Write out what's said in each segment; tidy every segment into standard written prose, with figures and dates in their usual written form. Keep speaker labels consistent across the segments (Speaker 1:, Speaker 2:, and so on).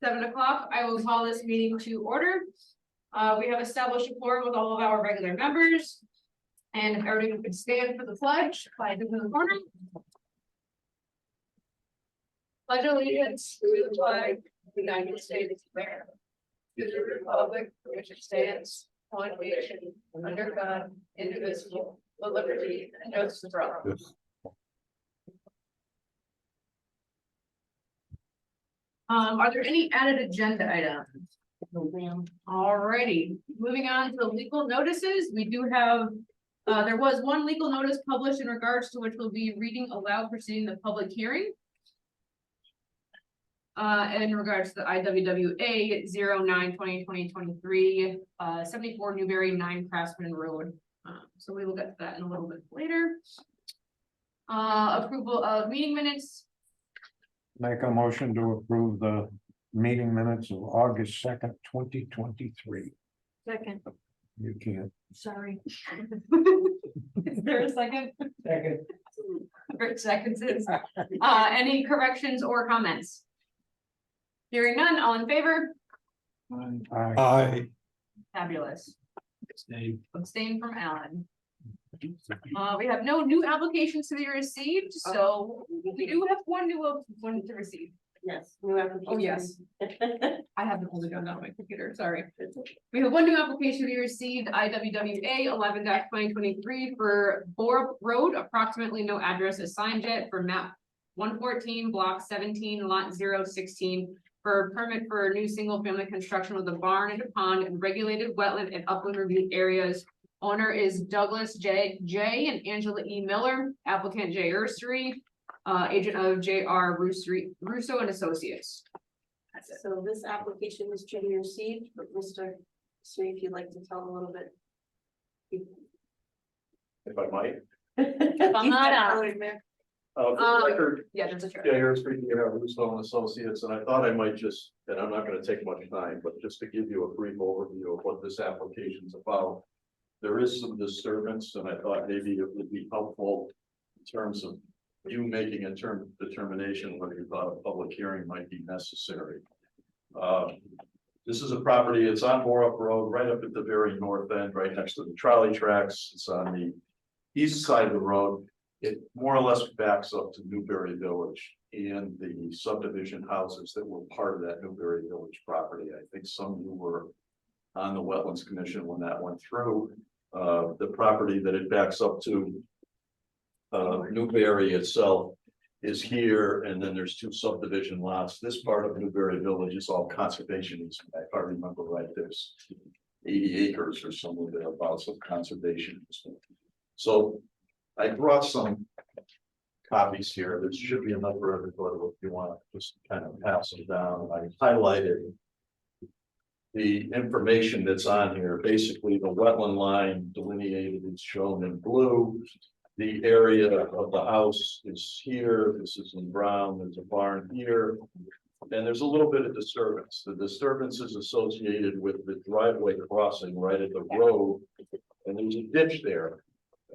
Speaker 1: 7 o'clock, I will call this meeting to order. We have established a quorum with all of our regular members. And if everybody could stand for the pledge, flag is in the corner. Pledge allegiance to the flag of the United States of America, to the republic for which it stands, one nation, under God, indivisible, with liberty and justice for all.
Speaker 2: Yes.
Speaker 1: Are there any added agenda items? Alrighty, moving on to legal notices, we do have, there was one legal notice published in regards to which we'll be reading aloud preceding the public hearing. In regards to the IWWA 09/20/2023, 74 Newberry 9 Craftsman Road. So we will get to that in a little bit later. Approval of meeting minutes.
Speaker 2: Make a motion to approve the meeting minutes of August 2nd, 2023.
Speaker 1: Second,
Speaker 2: You can't.
Speaker 1: sorry. Is there a second?
Speaker 2: Second.
Speaker 1: Rick seconds it. Any corrections or comments? Hearing none, all in favor?
Speaker 2: Aye.
Speaker 1: Fabulous. Abstain from Alan. We have no new applications to be received, so we do have one to receive.
Speaker 3: Yes, new application.
Speaker 1: Oh, yes. I haven't pulled it down on my computer, sorry. We have one new application we received, IWWA 11-2023 for Borup Road, approximately no address assigned yet for map 114, block 17, lot 016. For a permit for a new single family construction with a barn and a pond and regulated wetland and upland review areas. Owner is Douglas J and Angela E. Miller, applicant J. Ursery, agent of J.R. Russo and Associates. That's it.
Speaker 3: So this application was to be received, but Mr. Sri, if you'd like to tell a little bit.
Speaker 4: If I might.
Speaker 1: I'm not
Speaker 4: For the record,
Speaker 1: Yeah, there's a chart.
Speaker 4: yeah, you're speaking of Russo and Associates, and I thought I might just, and I'm not gonna take much time, but just to give you a brief overview of what this application's about. There is some disturbance, and I thought maybe it would be helpful in terms of you making a determination whether you thought a public hearing might be necessary. This is a property, it's on Borup Road, right up at the very north end, right next to the trolley tracks. It's on the east side of the road. It more or less backs up to Newberry Village and the subdivision houses that were part of that Newberry Village property. I think some of you were on the Wetlands Commission when that went through. The property that it backs up to, Newberry itself, is here, and then there's two subdivision lots. This part of Newberry Village is all conservation easement. If I remember right, there's 80 acres or somewhere thereabouts of conservation easement. So I brought some copies here. There should be enough for everybody if you want to just kind of pass them down. I highlighted the information that's on here. Basically, the wetland line delineated is shown in blue. The area of the house is here. This is in brown. There's a barn here. And there's a little bit of disturbance. The disturbance is associated with the driveway crossing right at the road. And there's a ditch there.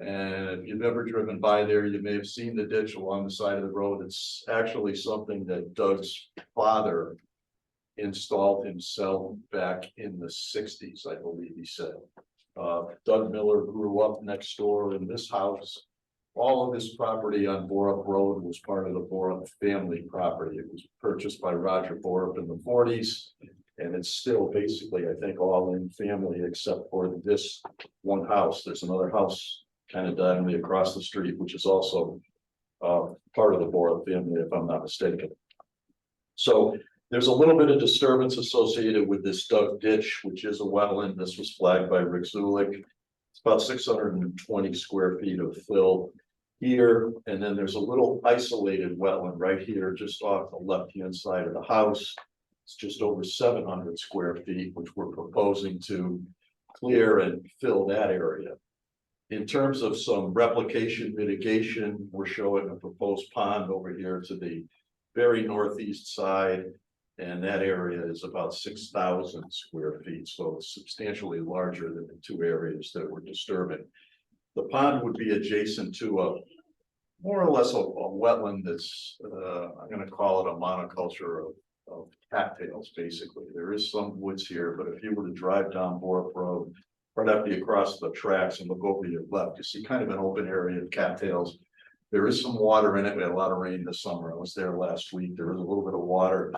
Speaker 4: And if you've ever driven by there, you may have seen the ditch along the side of the road. It's actually something that Doug's father installed himself back in the 60s, I believe he said. Doug Miller grew up next door in this house. All of this property on Borup Road was part of the Borup family property. It was purchased by Roger Borup in the 40s. And it's still basically, I think, all in family except for this one house. There's another house kind of diagonally across the street, which is also part of the Borup family, if I'm not mistaken. So there's a little bit of disturbance associated with this dug ditch, which is a wetland. This was flagged by Rick Zulik. It's about 620 square feet of fill here. And then there's a little isolated wetland right here, just off the left-hand side of the house. It's just over 700 square feet, which we're proposing to clear and fill that area. In terms of some replication mitigation, we're showing a proposed pond over here to the very northeast side. And that area is about 6,000 square feet. So it's substantially larger than the two areas that we're disturbing. The pond would be adjacent to a more or less a wetland that's, I'm going to call it a monoculture cattails, basically. There is some woods here, but if you were to drive down Borup Road, right after you cross the tracks and look over to your left, you see kind of an open area of cattails. There is some water in it. We had a lot of rain this summer. I was there last week. There was a little bit of water.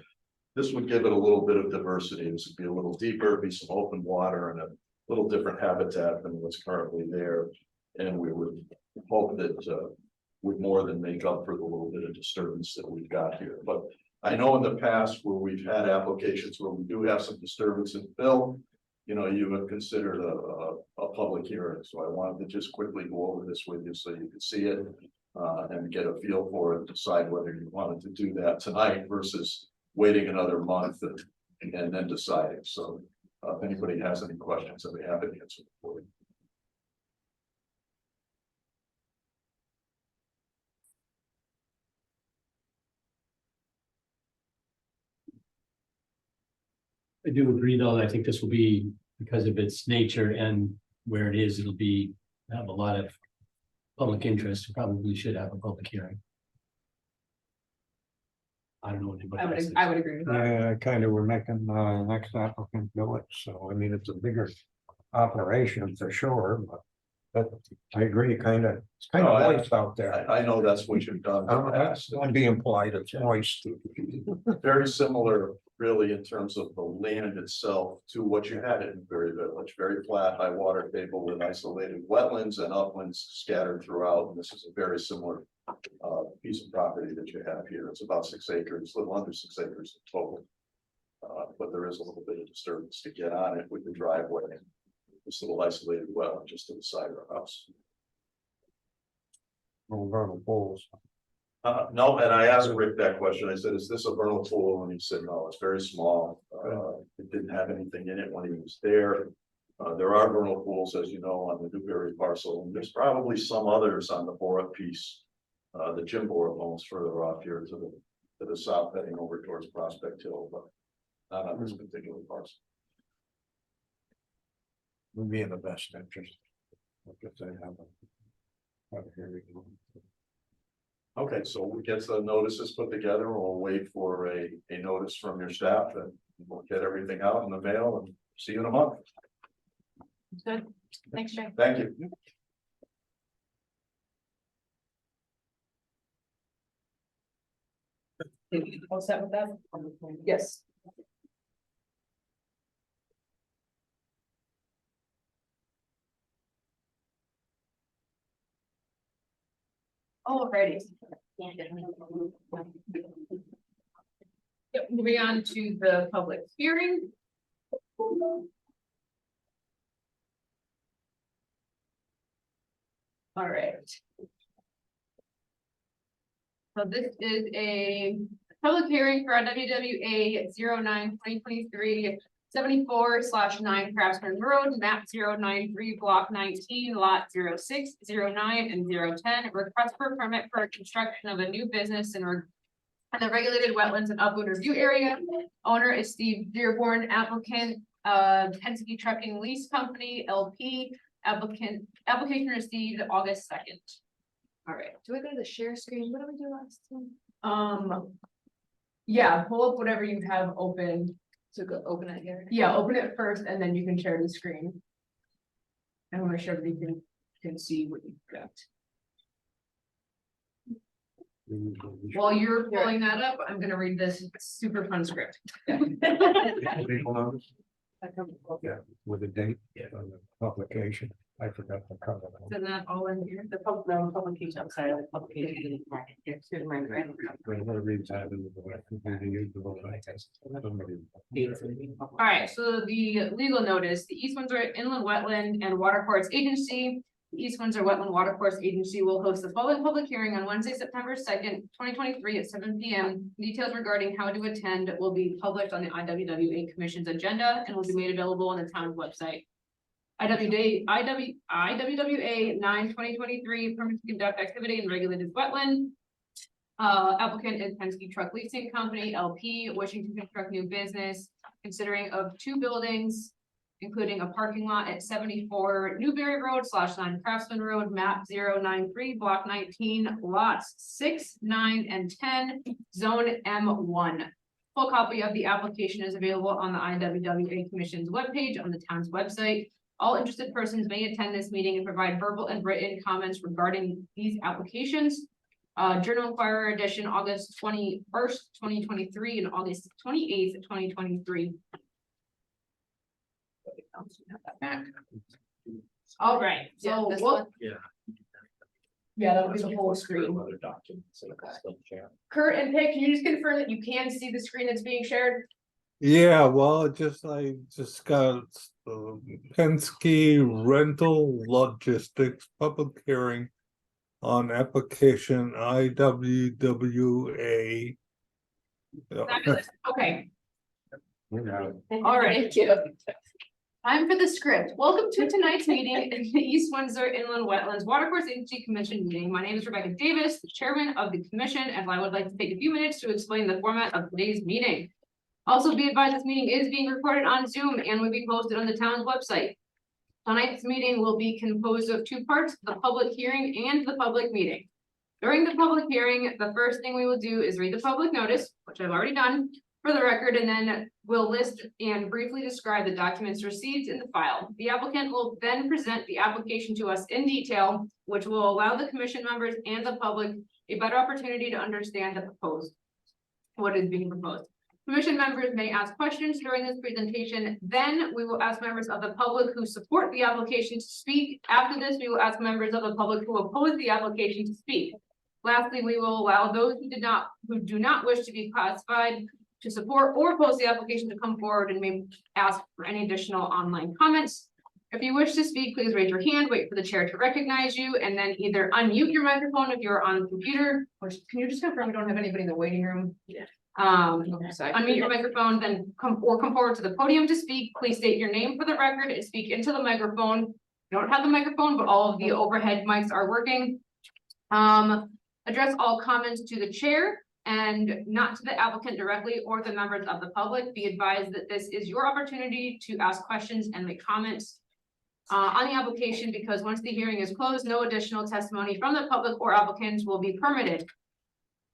Speaker 4: This would give it a little bit of diversity. This would be a little deeper, be some open water and a little different habitat than what's currently there. And we would hope that would more than make up for the little bit of disturbance that we've got here. But I know in the past where we've had applications where we do have some disturbance in Bill, you know, you have considered a public hearing. So I wanted to just quickly go over this with you so you could see it and get a feel for it, decide whether you wanted to do that tonight versus waiting another month and then deciding. So if anybody has any questions, I'll be happy to answer for you.
Speaker 5: I do agree, though, I think this will be, because of its nature and where it is, it'll be, have a lot of public interest, probably should have a public hearing. I don't know what anybody else thinks.
Speaker 1: I would agree with that.
Speaker 2: Yeah, kind of, we're making next applicant do it, so I mean, it's a bigger operation for sure, but I agree, it's kind of moist out there.
Speaker 4: I know that's what you've done. in the
Speaker 2: That's
Speaker 4: past.
Speaker 2: going to be implied, it's moist.
Speaker 4: Very similar, really, in terms of the land itself to what you had in Berry Village, very flat, high water table with isolated wetlands and uplands scattered throughout. And this is a very similar piece of property that you have here. It's about 6 acres, a little under 6 acres in total. But there is a little bit of disturbance to get on it with the driveway. This little isolated well just to the side of our house.
Speaker 2: Vernal pools.
Speaker 4: No, and I asked Rick that question. I said, is this a vernal pool? And he said, no, it's very small. It didn't have anything in it when he was there. There are vernal pools, as you know, on the Newberry parcel, and there's probably some others on the Borup piece. The Jim Borup owns further off here to the south, heading over towards Prospect Hill, but not on this particular parcel.
Speaker 2: Would be in the best interest. If they have a hearing.
Speaker 4: Okay, so we get the notices put together, and we'll wait for a notice from your staff, and we'll get everything out in the mail and see you in a month.
Speaker 1: Good, thanks, Jay.
Speaker 4: Thank you.
Speaker 1: All set with that? Yes. Alrighty. Yep, moving on to the public hearing. All right. So this is a public hearing for WWA 09/2023 74/9 Craftsman Road, map 093, block 19, lot 06, 09, and 010. Request for permit for construction of a new business in the regulated wetlands and upland review area. Owner is Steve Dearborn, applicant, Penske Trucking Lease Company, LP. Application received August 2nd. All right.
Speaker 3: Do we go to the share screen? What did we do last time?
Speaker 1: Yeah, pull up whatever you have open.
Speaker 3: So go open it here.
Speaker 1: Yeah, open it first and then you can share the screen. I want to show everybody can see what you've got. While you're pulling that up, I'm gonna read this super fun script.
Speaker 2: Legal notice? Yeah, with a date on the publication. I forgot the cover.
Speaker 1: Isn't that all in here?
Speaker 3: The publication, I'm sorry, the publication. Here's my grant.
Speaker 2: I'm gonna read that into the record. Somebody-
Speaker 1: All right, so the legal notice, the East Windsor Inland Wetland and Watercourse Agency. The East Windsor Wetland Watercourse Agency will host the following public hearing on Wednesday, September 2nd, 2023 at 7 p.m. Details regarding how to attend will be published on the IWWA Commission's agenda and will be made available on the town's website. IWWA 9/2023 permit to conduct activity in regulated wetland. Applicant is Penske Truck Leasing Company, LP, wishing to construct new business, considering of 2 buildings, including a parking lot at 74 Newberry Road /9 Craftsman Road, map 093, block 19, lots 6, 9, and 10, zone M1. Full copy of the application is available on the IWWA Commission's webpage on the town's website. All interested persons may attend this meeting and provide verbal and written comments regarding these applications. Journal Enquirer edition, August 21st, 2023 and August 28th, 2023. All right,
Speaker 3: Yeah,
Speaker 1: so
Speaker 3: this
Speaker 1: we'll-
Speaker 3: one.
Speaker 1: yeah, that'll be the whole screen.
Speaker 5: Other documents that are still shared.
Speaker 1: Kurt and Pick, can you just confirm that you can see the screen that's being shared?
Speaker 6: Yeah, well, I just got Penske Rental Logistics public hearing on application IWWA.
Speaker 1: Fabulous. Okay,
Speaker 2: We got it.
Speaker 1: all right.
Speaker 3: Thank you.
Speaker 1: Time for the script. Welcome to tonight's meeting in the East Windsor Inland Wetlands Watercourse Agency Commission meeting. My name is Rebecca Davis, the chairman of the commission, and I would like to take a few minutes to explain the format of today's meeting. Also be advised this meeting is being recorded on Zoom and will be posted on the town's website. Tonight's meeting will be composed of two parts, the public hearing and the public meeting. During the public hearing, the first thing we will do is read the public notice, which I've already done for the record, and then we'll list and briefly describe the documents received in the file. The applicant will then present the application to us in detail, which will allow the commission members and the public a better opportunity to understand what is being proposed. Commission members may ask questions during this presentation. Then we will ask members of the public who support the application to speak. After this, we will ask members of the public who oppose the application to speak. Lastly, we will allow those who do not wish to be classified to support or oppose the application to come forward and may ask for any additional online comments. If you wish to speak, please raise your hand, wait for the chair to recognize you, and then either unmute your microphone if you're on the computer, or can you just confirm we don't have anybody in the waiting room?
Speaker 3: Yeah.
Speaker 1: Unmute your microphone, then come forward to the podium to speak. Please state your name for the record and speak into the microphone. You don't have the microphone, but all of the overhead mics are working. Address all comments to the chair and not to the applicant directly or the members of the public. Be advised that this is your opportunity to ask questions and make comments on the application, because once the hearing is closed, no additional testimony from the public or applicants will be permitted.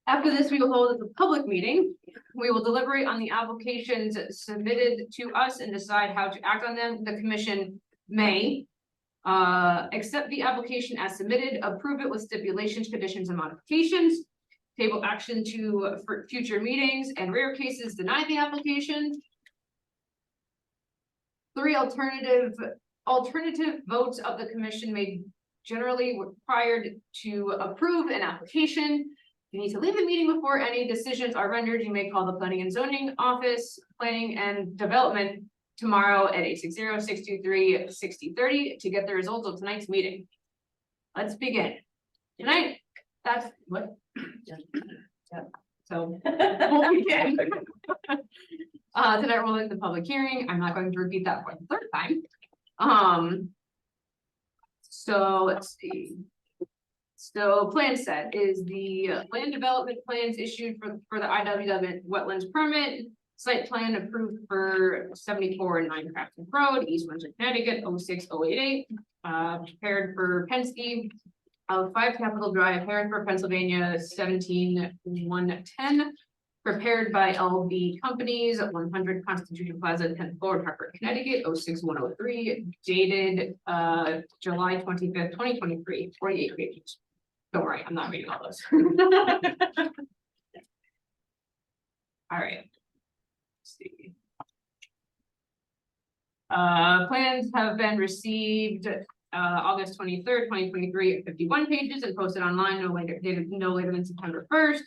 Speaker 1: After this, we will hold a public meeting. We will deliberate on the applications submitted to us and decide how to act on them. The commission may accept the application as submitted, approve it with stipulations, conditions, and modifications, table action for future meetings, and rare cases deny the application. 3 alternative votes of the commission may generally required to approve an application. You need to leave the meeting before any decisions are rendered. You may call the planning and zoning office, planning and development tomorrow at 860-623-6030 to get the results of tonight's meeting. Let's begin. Tonight, that's what. Yep. So we'll begin. Tonight we're holding the public hearing. I'm not going to repeat that for the third time. So let's see. So plan set is the land development plans issued for the IWW wetlands permit. Site plan approved for 74 and 9 Crafton Road, East Windsor, Connecticut, 06088. Prepared for Penske of 5 Capitol Drive, Harrisburg, Pennsylvania, 17110. Prepared by LB Companies, 100 Constitution Plaza, 10th floor, Hartford, Connecticut, 06103. Dated July 25th, 2023, 48 pages. Don't worry, I'm not reading all those. All right. Let's see. Plans have been received August 23rd, 2023 at 51 pages and posted online no later than September 1st.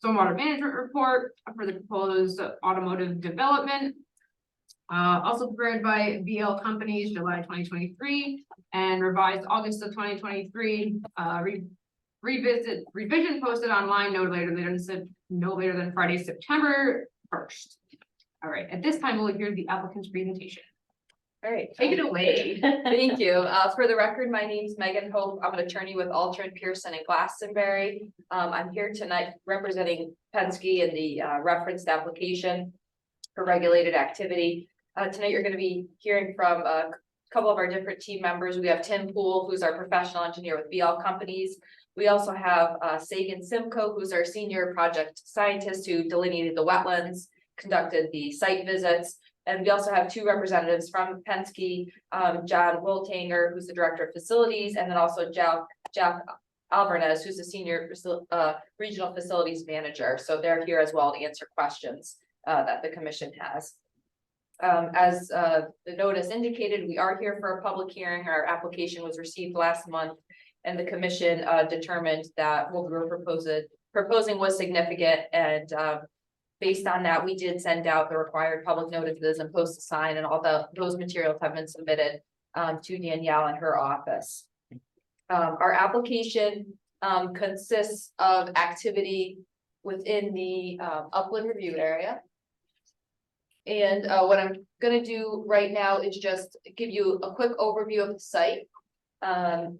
Speaker 1: Stormwater management report for the proposed automotive development. Also prepared by BL Companies, July 2023, and revised August of 2023. Revision posted online no later than Friday, September 1st. All right, at this time, we'll hear the applicant's presentation.
Speaker 7: All right,
Speaker 1: Take it away.
Speaker 7: thank you. For the record, my name is Megan Hope. I'm an attorney with Altrin, Pearson and Glastonbury. I'm here tonight representing Penske in the referenced application for regulated activity. Tonight, you're going to be hearing from a couple of our different team members. We have Tim Poole, who's our professional engineer with BL Companies. We also have Sagan Simcoe, who's our senior project scientist who delineated the wetlands. conducted the site visits. And we also have two representatives from Penske, John Woltanger, who's the Director of Facilities, and then also Jeff Alvarez, who's the Senior Regional Facilities Manager. So they're here as well to answer questions that the commission has. As the notice indicated, we are here for a public hearing. Our application was received last month, and the commission determined that what we were proposing was significant, and based on that, we did send out the required public notices and post a sign, and all those materials have been submitted to Danielle in her office. Our application consists of activity within the upland review area. And what I'm gonna do right now is just give you a quick overview of the site.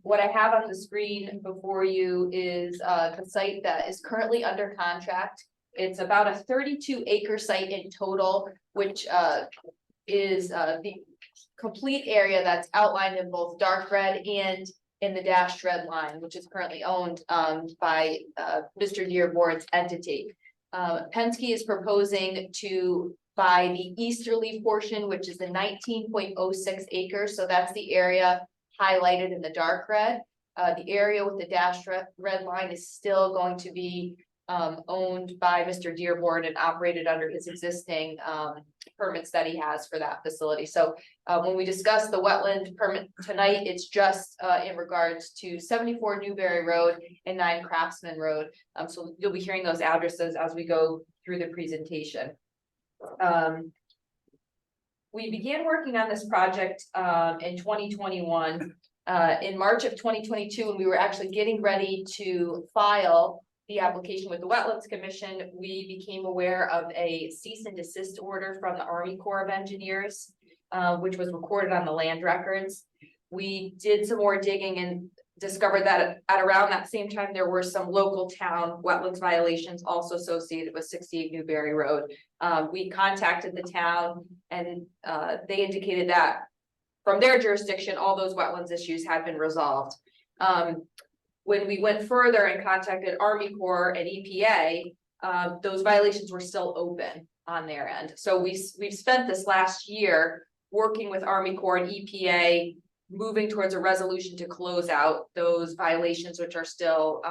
Speaker 7: What I have on the screen before you is the site that is currently under contract. It's about a 32-acre site in total, which is the complete area that's outlined in both dark red and in the dashed red line, which is currently owned by Mr. Dearborn's entity. Penske is proposing to buy the easterly portion, which is the 19.06 acres. So that's the area highlighted in the dark red. The area with the dashed red line is still going to be owned by Mr. Dearborn and operated under his existing permits that he has for that facility. So when we discuss the wetland permit tonight, it's just in regards to 74 Newberry Road and 9 Craftsman Road. So you'll be hearing those addresses as we go through the presentation. We began working on this project in 2021. In March of 2022, when we were actually getting ready to file the application with the Wetlands Commission, we became aware of a cease and desist order from the Army Corps of Engineers, which was recorded on the land records. We did some more digging and discovered that at around that same time, there were some local town wetlands violations also associated with 68 Newberry Road. We contacted the town, and they indicated that from their jurisdiction, all those wetlands issues had been resolved. When we went further and contacted Army Corps and EPA, those violations were still open on their end. So we've spent this last year working with Army Corps and EPA, moving towards a resolution to close out those violations, which are still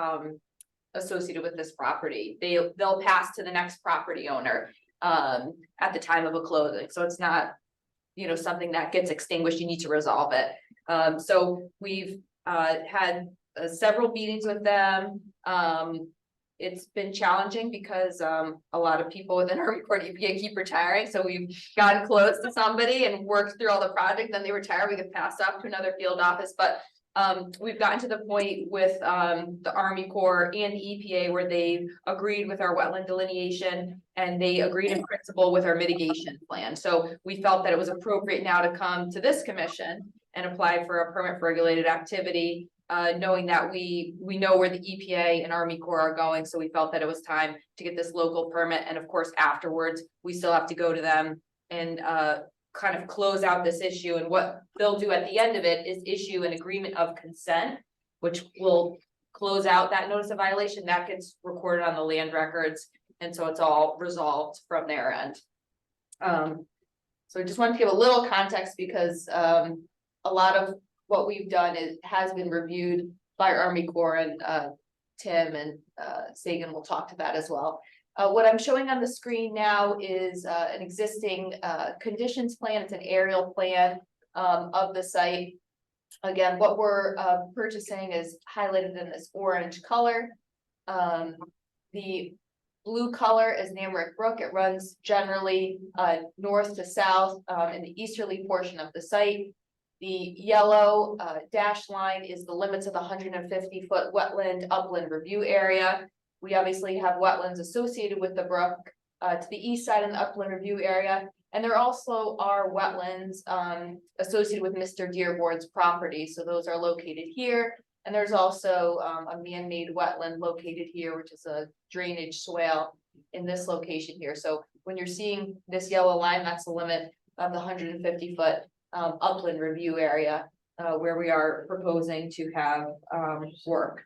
Speaker 7: associated with this property. They'll pass to the next property owner at the time of a closing. So it's not, you know, something that gets extinguished. You need to resolve it. So we've had several meetings with them. It's been challenging because a lot of people within our Corps EPA keep retiring. So we've gotten close to somebody and worked through all the projects. Then they retire, we get passed off to another field office. But we've gotten to the point with the Army Corps and the EPA where they've agreed with our wetland delineation, and they agreed in principle with our mitigation plan. So we felt that it was appropriate now to come to this commission and apply for a permit for regulated activity, knowing that we know where the EPA and Army Corps are going. So we felt that it was time to get this local permit. And of course, afterwards, we still have to go to them and kind of close out this issue. And what they'll do at the end of it is issue an agreement of consent, which will close out that notice of violation that gets recorded on the land records. And so it's all resolved from their end. So I just wanted to give a little context because a lot of what we've done has been reviewed by Army Corps, and Tim and Sagan will talk to that as well. What I'm showing on the screen now is an existing conditions plan. It's an aerial plan of the site. Again, what we're purchasing is highlighted in this orange color. The blue color is Namrick Brook. It runs generally north to south in the easterly portion of the site. The yellow dashed line is the limits of the 150-foot wetland upland review area. We obviously have wetlands associated with the brook to the east side in the upland review area. And there also are wetlands associated with Mr. Dearborn's property. So those are located here. And there's also a man-made wetland located here, which is a drainage swale in this location here. So when you're seeing this yellow line, that's the limit of the 150-foot upland review area where we are proposing to have work.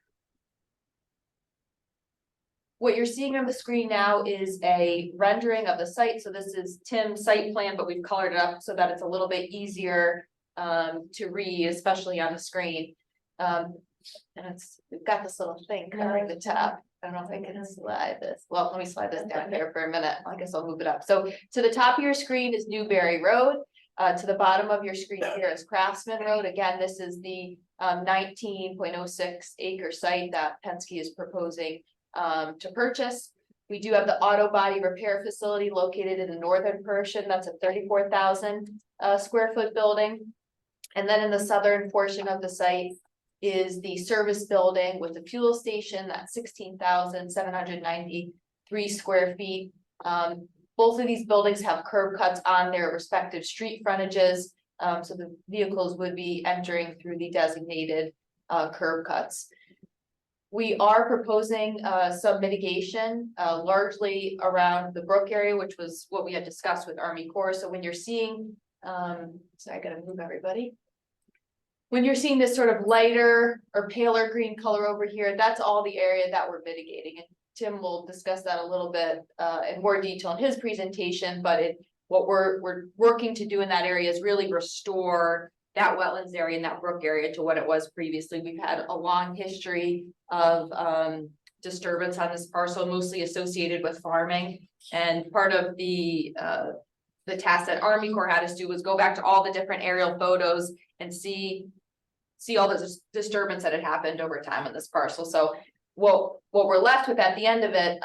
Speaker 7: What you're seeing on the screen now is a rendering of the site. So this is Tim's site plan, but we've colored it up so that it's a little bit easier to read, especially on the screen. And we've got this little thing covering the top. I don't know if I can slide this. Well, let me slide this down here for a minute. I guess I'll move it up. So to the top of your screen is Newberry Road. To the bottom of your screen here is Craftsman Road. Again, this is the 19.06 acre site that Penske is proposing to purchase. We do have the auto body repair facility located in the northern portion. That's a 34,000 square foot building. And then in the southern portion of the site is the service building with the fuel station. That's 16,793 square feet. Both of these buildings have curb cuts on their respective street frontages. So the vehicles would be entering through the designated curb cuts. We are proposing some mitigation largely around the brook area, which was what we had discussed with Army Corps. So when you're seeing, sorry, I gotta move everybody. When you're seeing this sort of lighter or paler green color over here, that's all the area that we're mitigating. And Tim will discuss that a little bit in more detail in his presentation, but what we're working to do in that area is really restore that wetlands area and that brook area to what it was previously. We've had a long history of disturbance on this parcel, mostly associated with farming. And part of the task that Army Corps had us do was go back to all the different aerial photos and see all the disturbance that had happened over time on this parcel. So what we're left with at the end of it,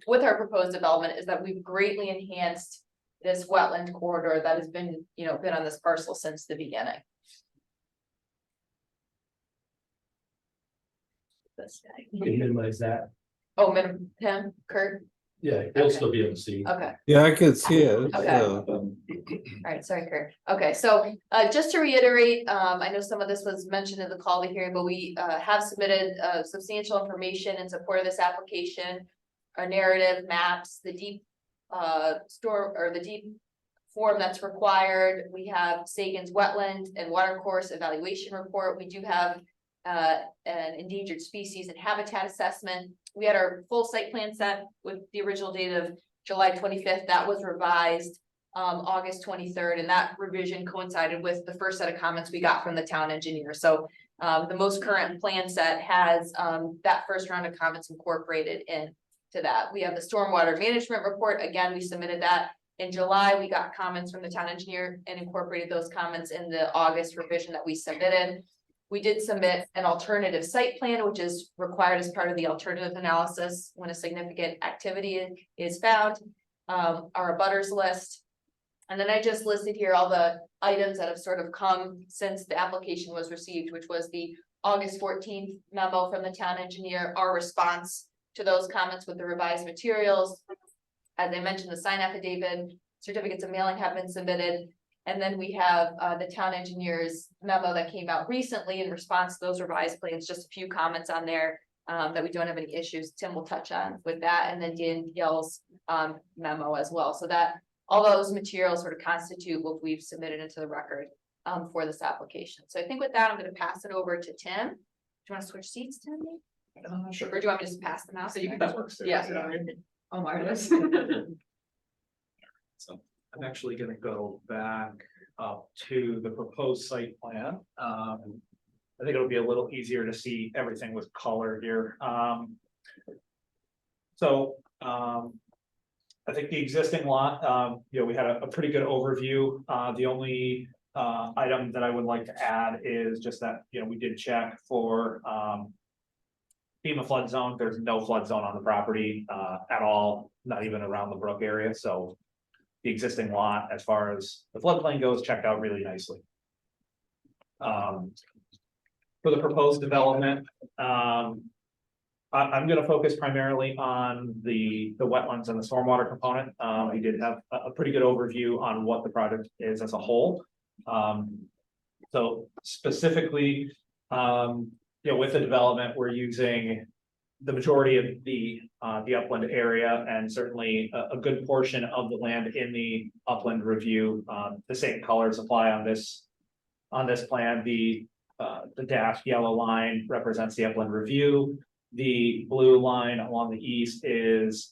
Speaker 7: with our proposed development, is that we've greatly enhanced this wetland corridor that has been on this parcel since the beginning. This guy.
Speaker 5: You can minimize that.
Speaker 7: Oh, Tim, Kurt,
Speaker 5: Yeah, they'll
Speaker 7: Okay.
Speaker 5: still be able to see.
Speaker 7: okay.
Speaker 6: Yeah, I could see it.
Speaker 7: Okay.
Speaker 6: So.
Speaker 7: All right, sorry, Kurt. Okay, so just to reiterate, I know some of this was mentioned in the call to hearing, but we have submitted substantial information in support of this application. Our narrative maps, the deep the deep form that's required. We have Sagan's Wetland and Watercourse evaluation report. We do have an endangered species and habitat assessment. We had our full site plan set with the original date of July 25th. That was revised August 23rd, and that revision coincided with the first set of comments we got from the town engineer. So the most current plan set has that first round of comments incorporated into that. We have the stormwater management report. Again, we submitted that in July. We got comments from the town engineer and incorporated those comments in the August revision that we submitted. We did submit an alternative site plan, which is required as part of the alternative analysis when a significant activity is found. Our abutters list. And then I just listed here all the items that have sort of come since the application was received, which was the August 14th memo from the town engineer, our response to those comments with the revised materials. As I mentioned, the sign affidavit, certificates of mailing have been submitted. And then we have the town engineer's memo that came out recently in response to those revised plans, just a few comments on there that we don't have any issues. Tim will touch on with that, and then Danielle's memo as well. So that all those materials sort of constitute what we've submitted into the record for this application. So I think with that, I'm going to pass it over to Tim. Do you want to switch seats, Tim?
Speaker 4: Sure.
Speaker 7: Or do you want me to just pass them out?
Speaker 1: So you can.
Speaker 4: That works.
Speaker 7: Yeah.
Speaker 1: Oh, marvelous.
Speaker 8: So I'm actually gonna go back up to the proposed site plan. I think it'll be a little easier to see everything with color here. I think the existing lot, we had a pretty good overview. The only item that I would like to add is just that, we did check for FEMA flood zone. There's no flood zone on the property at all, not even around the brook area. So the existing lot, as far as the floodplain goes, checked out really nicely. For the proposed development, I'm going to focus primarily on the wetlands and the stormwater component. We did have a pretty good overview on what the project is as a whole. So specifically, with the development, we're using the majority of the upland area, and certainly a good portion of the land in the upland review. The same colors apply on this plan. The dashed yellow line represents the upland review. The blue line along the east is,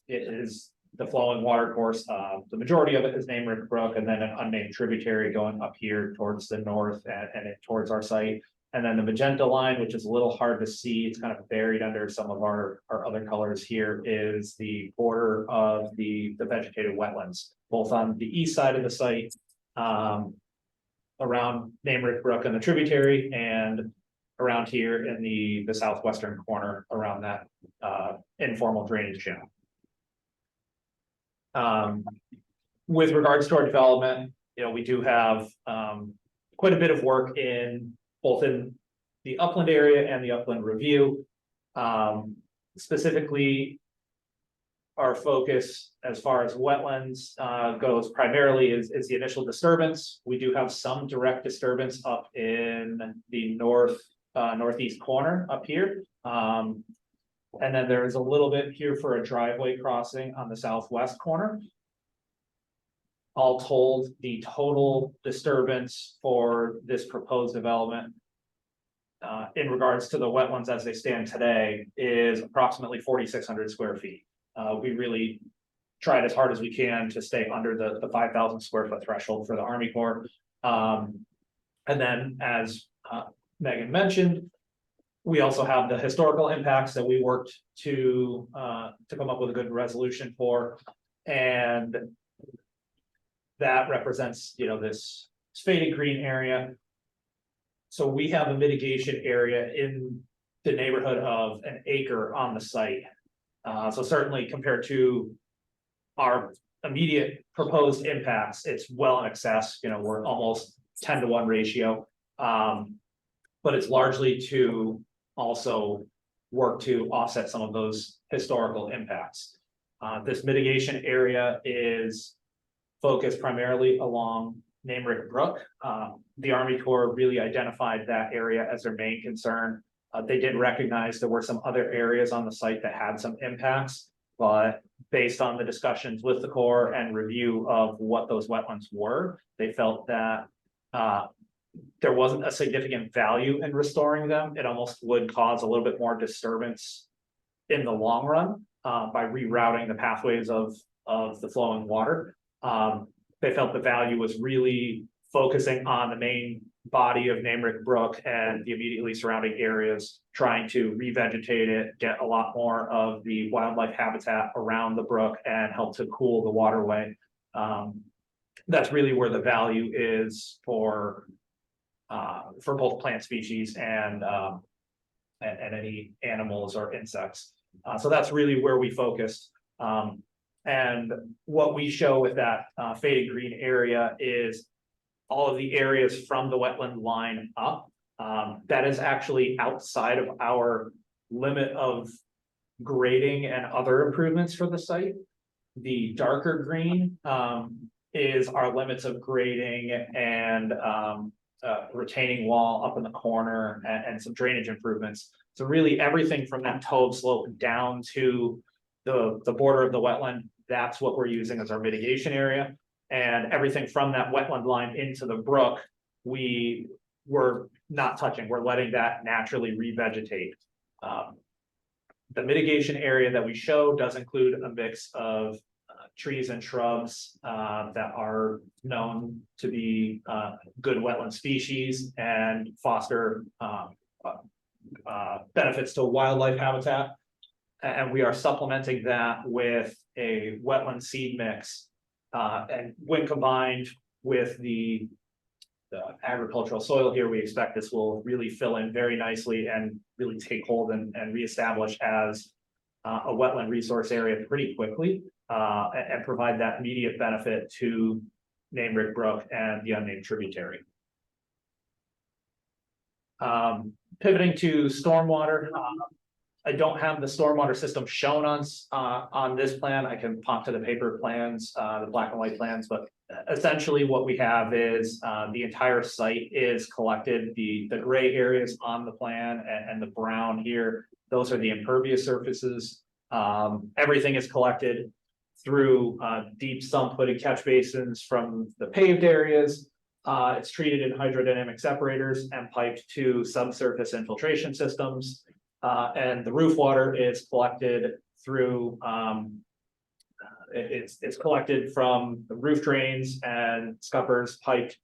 Speaker 8: it is the flowing water course. The majority of it is named Rick Brook, and then an unnamed tributary going up here towards the north and towards our site. And then the magenta line, which is a little hard to see, it's kind of buried under some of our other colors here, is the border of the vegetated wetlands, both on the east side of the site, around Name Rick Brook and the tributary, and around here in the southwestern corner around that informal drainage channel. With regards to our development, you know, we do have quite a bit of work in both in the upland area and the upland review. Specifically, our focus as far as wetlands goes primarily is the initial disturbance. We do have some direct disturbance up in the northeast corner up here. And then there is a little bit here for a driveway crossing on the southwest corner. All told, the total disturbance for this proposed development in regards to the wetlands as they stand today is approximately 4,600 square feet. We really tried as hard as we can to stay under the 5,000 square foot threshold for the Army Corps. And then as Megan mentioned, we also have the historical impacts that we worked to come up with a good resolution for. And that represents, you know, this faded green area. So we have a mitigation area in the neighborhood of an acre on the site. So certainly compared to our immediate proposed impacts, it's well in excess. You know, we're almost 10-to-1 ratio. But it's largely to also work to offset some of those historical impacts. This mitigation area is focused primarily along Name Rick Brook. The Army Corps really identified that area as their main concern. They did recognize there were some other areas on the site that had some impacts, but based on the discussions with the Corps and review of what those wetlands were, they felt that there wasn't a significant value in restoring them. It almost would cause a little bit more disturbance in the long run by rerouting the pathways of the flowing water. They felt the value was really focusing on the main body of Name Rick Brook and the immediately surrounding areas, trying to revegetate it, get a lot more of the wildlife habitat around the brook and help to cool the waterway. That's really where the value is for both plant species and any animals or insects. So that's really where we focused. And what we show with that faded green area is all of the areas from the wetland line up. That is actually outside of our limit of grading and other improvements for the site. The darker green is our limits of grading and retaining wall up in the corner and some drainage improvements. So really everything from that toe slope down to the border of the wetland, that's what we're using as our mitigation area. And everything from that wetland line into the brook, we were not touching. We're letting that naturally revegetate. The mitigation area that we show does include a mix of trees and shrubs that are known to be good wetland species and foster benefits to wildlife habitat. And we are supplementing that with a wetland seed mix. And when combined with the agricultural soil here, we expect this will really fill in very nicely and really take hold and reestablish as a wetland resource area pretty quickly and provide that immediate benefit to Name Rick Brook and the unnamed tributary. Pivoting to stormwater, I don't have the stormwater system shown on this plan. I can pop to the paper plans, the black and white plans, but essentially what we have is the entire site is collected. The gray areas on the plan and the brown here, those are the impervious surfaces. Everything is collected through deep sump-footed catch basins from the paved areas. It's treated in hydrodynamic separators and piped to subsurface infiltration systems. And the roof water is collected through, it's collected from the roof drains and scuppers piped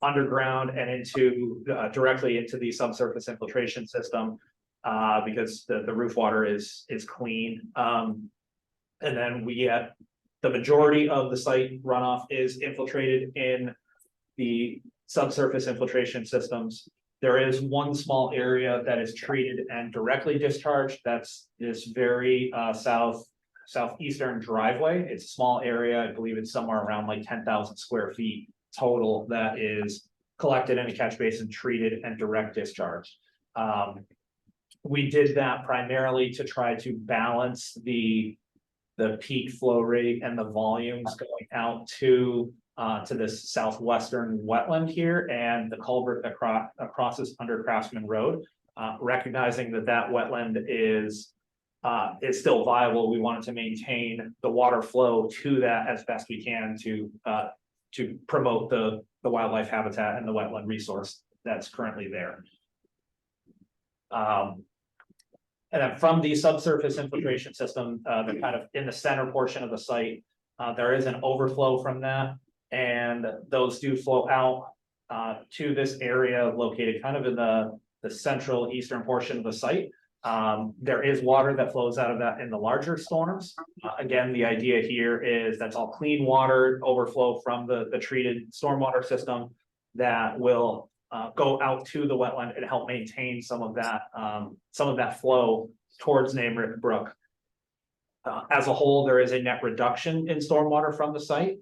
Speaker 8: underground and into, directly into the subsurface infiltration system. Because the roof water is clean. And then we get the majority of the site runoff is infiltrated in the subsurface infiltration systems. There is one small area that is treated and directly discharged. That's this very southeastern driveway. It's a small area. I believe it's somewhere around like 10,000 square feet total that is collected in a catch basin, treated and direct discharged. We did that primarily to try to balance the peak flow rate and the volumes going out to this southwestern wetland here and the culvert that crosses under Craftsman Road. Recognizing that wetland is still viable, we wanted to maintain the water flow to that as best we can to promote the wildlife habitat and the wetland resource that's currently there. And then from the subsurface infiltration system, the kind of in the center portion of the site, there is an overflow from that. And those do flow out to this area located kind of in the central eastern portion of the site. There is water that flows out of that in the larger storms. Again, the idea here is that's all clean water overflow from the treated stormwater system that will go out to the wetland and help maintain some of that flow towards Namerick Brook. As a whole, there is a net reduction in stormwater from the site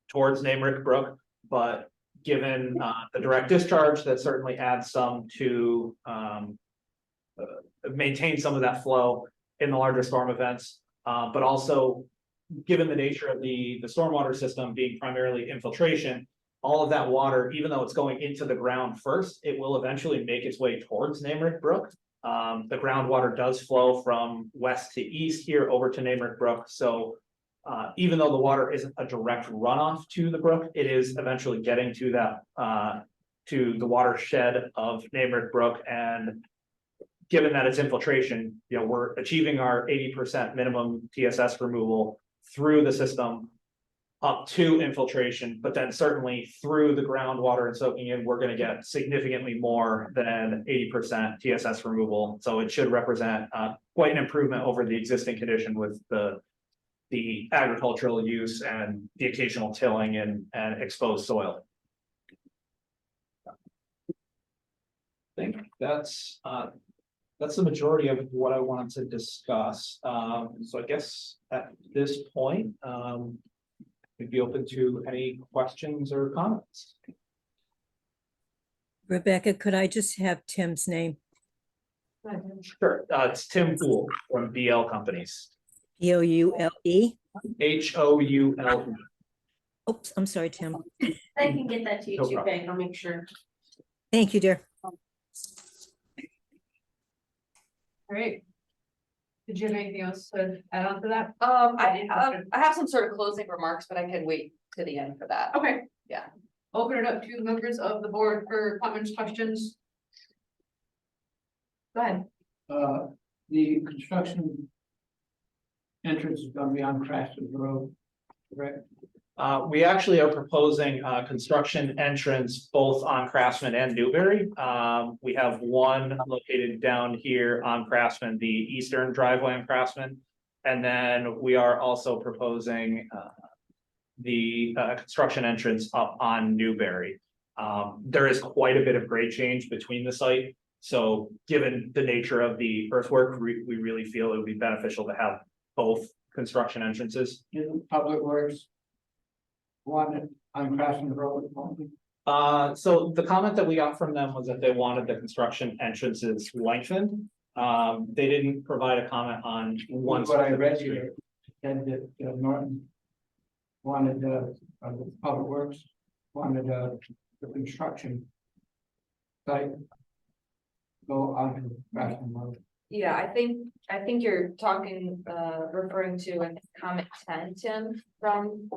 Speaker 8: towards Namerick Brook, but given the direct discharge, that certainly adds some to maintain some of that flow in the larger storm events, but also given the nature of the stormwater system being primarily infiltration, all of that water, even though it's going into the ground first, it will eventually make its way towards Namerick Brook. The groundwater does flow from west to east here over to Namerick Brook. So even though the water isn't a direct runoff to the brook, it is eventually getting to that to the watershed of Namerick Brook. And given that it's infiltration, we're achieving our 80% minimum TSS removal through the system up to infiltration, but then certainly through the groundwater and soaking in, we're going to get significantly more than 80% TSS removal. So it should represent quite an improvement over the existing condition with the agricultural use and the occasional tilling and exposed soil. I think that's the majority of what I wanted to discuss. So I guess at this point, we'd be open to any questions or comments.
Speaker 9: Rebecca, could I just have Tim's name?
Speaker 8: Sure, it's Tim Poole from BL Companies.
Speaker 9: Poule?
Speaker 8: HOULE.
Speaker 9: Oops, I'm sorry, Tim.
Speaker 3: I can get that to you
Speaker 8: No
Speaker 3: too,
Speaker 8: problem.
Speaker 3: Peg, I'll make sure.
Speaker 9: Thank you, dear.
Speaker 1: All right. Did you have anything else to add on to that?
Speaker 7: I have some sort of closing remarks, but I can wait to the end for that.
Speaker 1: Okay.
Speaker 7: Yeah.
Speaker 1: Open it up to members of the board for comments, questions. Go ahead.
Speaker 10: The construction entrance is gonna be on Craftsman Road, correct?
Speaker 8: We actually are proposing construction entrance both on Craftsman and Newberry. We have one located down here on Craftsman, the eastern driveway on Craftsman. And then we are also proposing the construction entrance up on Newberry. There is quite a bit of grade change between the site. So given the nature of the earthwork, we really feel it would be beneficial to have both construction entrances.
Speaker 10: Isn't Public Works wanted on Craftsman Road only?
Speaker 8: So the comment that we got from them was that they wanted the construction entrances lengthened. They didn't provide a comment on one.
Speaker 10: What I read
Speaker 8: specific
Speaker 10: here, said that Norton wanted Public Works, wanted the construction site go on Craftsman Road.
Speaker 7: Yeah, I think you're talking, referring to in comment 10, Tim, from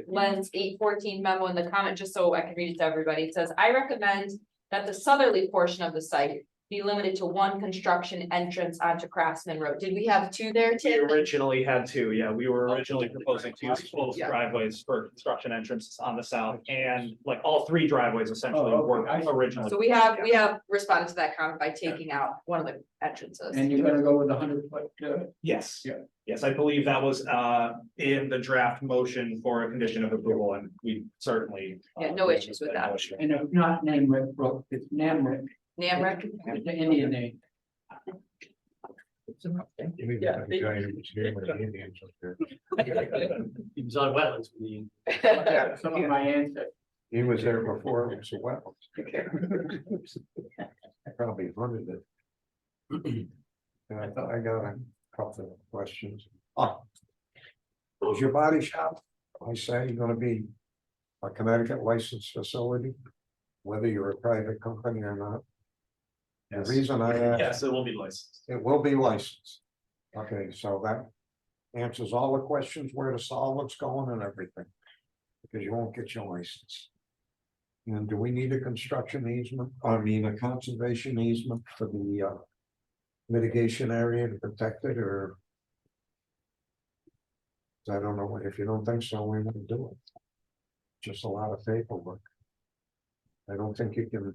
Speaker 7: Len's 814 memo, and the comment, just so I can read it to everybody, it says, I recommend that the southerly portion of the site, be limited to one construction entrance onto Craftsman Road. Did we have two there,
Speaker 8: We
Speaker 7: Tim?
Speaker 8: originally had two, yeah, we were originally proposing two closed
Speaker 7: Yeah.
Speaker 8: driveways for construction entrances on the south, and like all three driveways essentially
Speaker 10: Oh, okay.
Speaker 8: were
Speaker 10: I see.
Speaker 8: originally.
Speaker 7: So we have responded to that comment by taking out one of the entrances.
Speaker 10: And you're gonna go with 100-foot,
Speaker 8: Yes.
Speaker 10: Yeah.
Speaker 8: Yes, I believe that was in the draft motion for a condition of approval, and we certainly.
Speaker 7: Yeah, no issues with that.
Speaker 8: No issue.
Speaker 10: and it's not Namrick Brook, it's Namrick,
Speaker 7: Namrick,
Speaker 10: it's the Indian name.
Speaker 2: Maybe the guy who was here with the Indians up there.
Speaker 5: He was on wetlands.
Speaker 10: Yeah, some of my ancestors.
Speaker 2: He was there before it was a wetlands. I probably hunted it. And I thought I got a couple of questions. Is your body shop, I say, gonna be a Connecticut licensed facility? Whether you're a private company or not? The
Speaker 8: Yes.
Speaker 2: reason I asked.
Speaker 8: Yes, it will be licensed.
Speaker 2: It will be licensed. Okay, so that answers all the questions where the solid's going and everything. Because you won't get your license. And do we need a construction easement, I mean, a conservation easement for the mitigation area to protect it, or? I don't know, if you don't think so, we won't do it. Just a lot of paperwork. I don't think you can.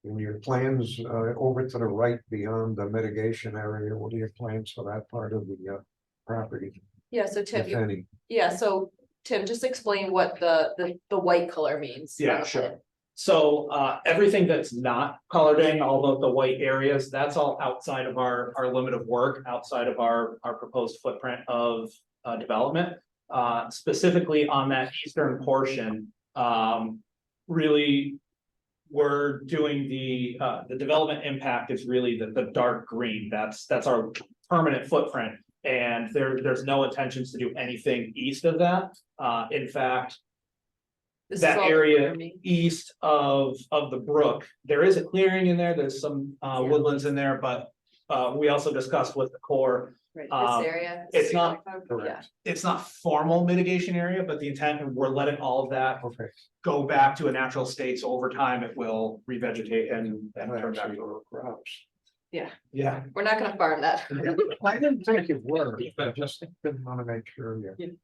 Speaker 2: In your plans, over to the right beyond the mitigation area, what are your plans for that part of the property,
Speaker 7: yeah, so Tim,
Speaker 2: if any?
Speaker 7: yeah, so Tim, just explain what the white color means. on
Speaker 8: Yeah,
Speaker 7: the
Speaker 8: sure.
Speaker 7: plan.
Speaker 8: So everything that's not colored in, all of the white areas, that's all outside of our limit of work, outside of our proposed footprint of development. Specifically on that eastern portion, really. We're doing the development impact is really the dark green. That's our permanent footprint. And there's no intentions to do anything east of that. In fact,
Speaker 7: This is
Speaker 8: that
Speaker 7: all the
Speaker 8: area
Speaker 7: farming.
Speaker 8: east of the brook, there is a clearing in there. There's some woodlands in there, but we also discussed with the Corps.
Speaker 7: Right,
Speaker 8: um,
Speaker 7: this area.
Speaker 8: it's not
Speaker 7: Yeah,
Speaker 8: It's not formal mitigation area, but the intent, we're letting all of that
Speaker 2: Okay.
Speaker 8: go back to a natural state. So over time, it will revegetate and turn back to.
Speaker 2: Crops.
Speaker 8: Yeah.
Speaker 7: we're not gonna farm that.
Speaker 2: I didn't think it were, I just didn't want to make sure you.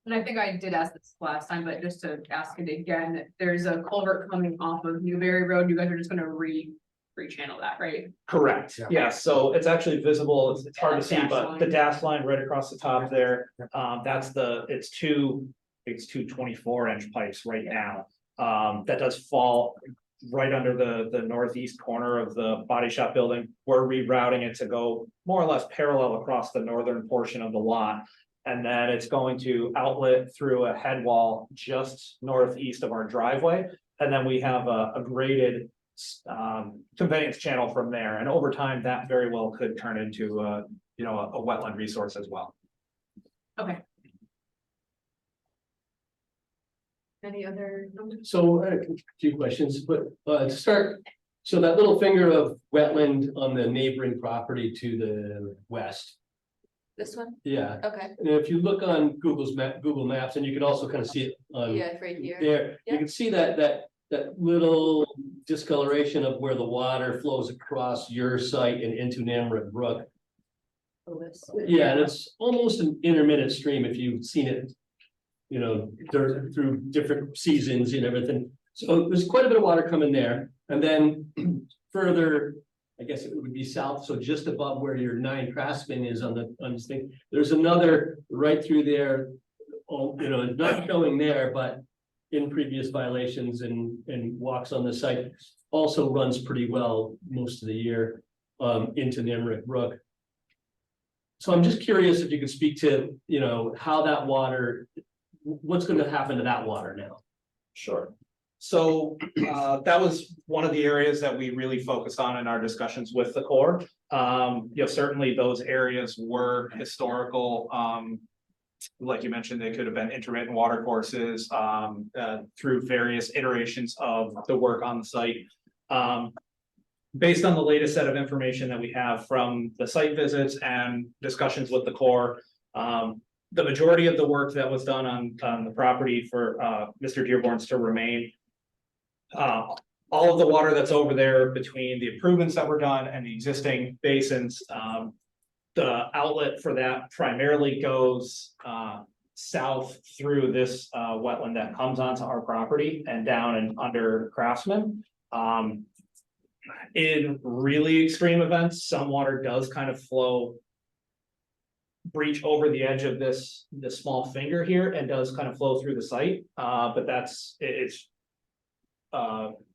Speaker 1: And I think I did ask this last time, but just to ask it again, there's a culvert coming off of Newberry Road. You guys are just gonna re-channel that, right?
Speaker 8: Correct,
Speaker 2: Yeah.
Speaker 8: yeah, so it's actually visible, it's hard to see,
Speaker 1: Dash
Speaker 8: but
Speaker 1: line.
Speaker 8: the dash line right across the top there,
Speaker 2: Yeah.
Speaker 8: that's it's two 24-inch pipes right now. That does fall right under the northeast corner of the body shop building. We're rerouting it to go more or less parallel across the northern portion of the lot. And then it's going to outlet through a head wall just northeast of our driveway. And then we have a graded conveyance channel from there. And over time, that very well could turn into a wetland resource as well.
Speaker 1: Okay.
Speaker 7: Any other?
Speaker 5: So a few questions, but to start, so that little finger of wetland on the neighboring property to the west.
Speaker 7: This one?
Speaker 5: Yeah,
Speaker 7: Okay,
Speaker 5: and if you look on Google Maps, and you can also kind of see it on
Speaker 7: yeah, it's right here.
Speaker 5: there,
Speaker 7: Yeah.
Speaker 5: you can see that little discoloration of where the water flows across your site and into Namrick Brook.
Speaker 7: Oh, this.
Speaker 5: Yeah, and it's almost an intermittent stream if you've seen it. Through different seasons and everything. So there's quite a bit of water coming there. And then further, I guess it would be south, so just above where your 9 Craftsman is on this thing, there's another right through there. Not showing there, but in previous violations and walks on the site, also runs pretty well most of the year into Namrick Brook. So I'm just curious if you could speak to, how that water, what's going to happen to that water now?
Speaker 8: Sure. So that was one of the areas that we really focused on in our discussions with the Corps. Certainly those areas were historical. Like you mentioned, they could have been intermittent water courses through various iterations of the work on the site. Based on the latest set of information that we have from the site visits and discussions with the Corps, the majority of the work that was done on the property for Mr. Dearborn's to remain all of the water that's over there between the improvements that were done and the existing basins, the outlet for that primarily goes south through this wetland that comes onto our property and down and under Craftsman. In really extreme events, some water does kind of flow, breach over the edge of this small finger here and does kind of flow through the site. But it's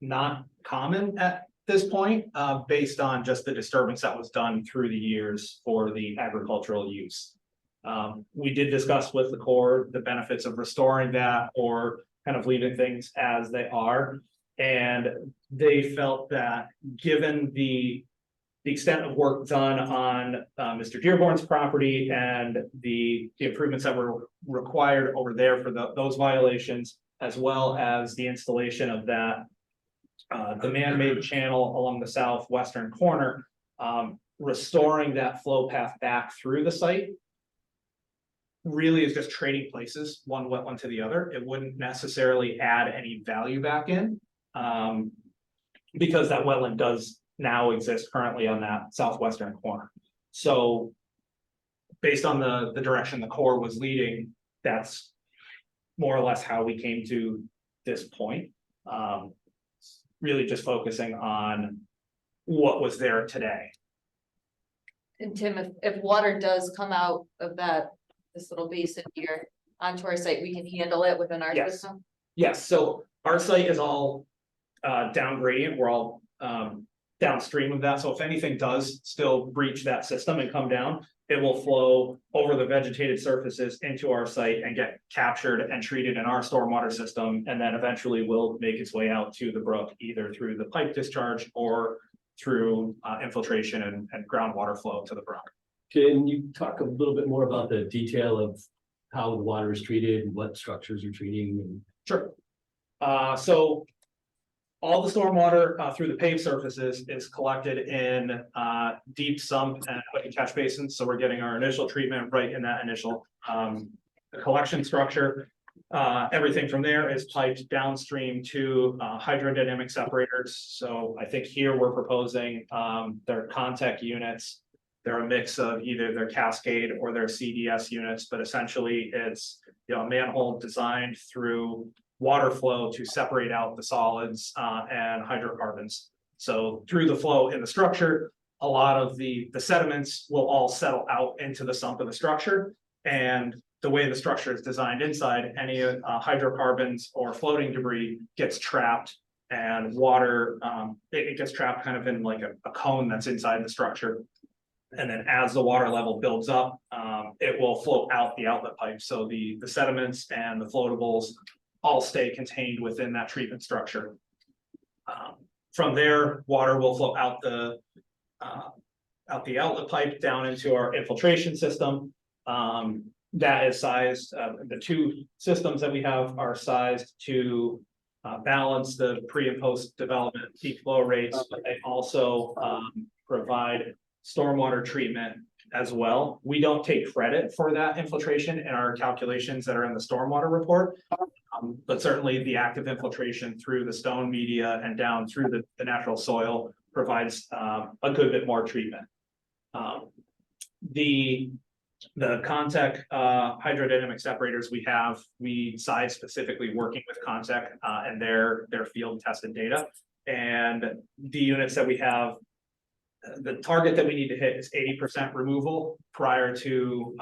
Speaker 8: not common at this point, based on just the disturbance that was done through the years for the agricultural use. We did discuss with the Corps the benefits of restoring that or kind of leaving things as they are. And they felt that given the extent of work done on Mr. Dearborn's property and the improvements that were required over there for those violations, as well as the installation of that the man-made channel along the southwestern corner, restoring that flow path back through the site really is just trading places, one wetland to the other. It wouldn't necessarily add any value back in, because that wetland does now exist currently on that southwestern corner. So based on the direction the Corps was leading, that's more or less how we came to this point. Really just focusing on what was there today.
Speaker 7: And Tim, if water does come out of this little basin here onto our site, we can handle it within our
Speaker 8: Yes.
Speaker 7: system?
Speaker 8: Yes, so our site is all down gradient, we're all downstream of that, so if anything does still breach that system and come down, it will flow over the vegetated surfaces into our site and get captured and treated in our stormwater system, and then eventually will make its way out to the brook, either through the pipe discharge or through infiltration and groundwater flow to the brook.
Speaker 5: Can you talk a little bit more about the detail of how the water is treated and what structures are treating? And
Speaker 8: Sure. So all the stormwater through the paved surfaces is collected in deep sump and catch basins. So we're getting our initial treatment right in that initial collection structure. Everything from there is piped downstream to hydrodynamic separators. So I think here we're proposing their contact units. They're a mix of either their Cascade or their CDS units, but essentially it's a manhole designed through water flow to separate out the solids and hydrocarbons. So through the flow in the structure, a lot of the sediments will all settle out into the sump of the structure. And the way the structure is designed inside, any hydrocarbons or floating debris gets trapped, and water, it gets trapped kind of in like a cone that's inside the structure. And then as the water level builds up, it will flow out the outlet pipe. So the sediments and the floatables all stay contained within that treatment structure. From there, water will flow out the outlet pipe down into our infiltration system. That is sized, the two systems that we have are sized to balance the pre and post development peak flow rates, but they also provide stormwater treatment as well. We don't take credit for that infiltration in our calculations that are in the stormwater report. But certainly the active infiltration through the stone media and down through the natural soil provides a good bit more treatment. The Contact hydrodynamic separators we size specifically working with Contact and their field tested data. And the units that we have, the target that we need to hit is 80% removal prior to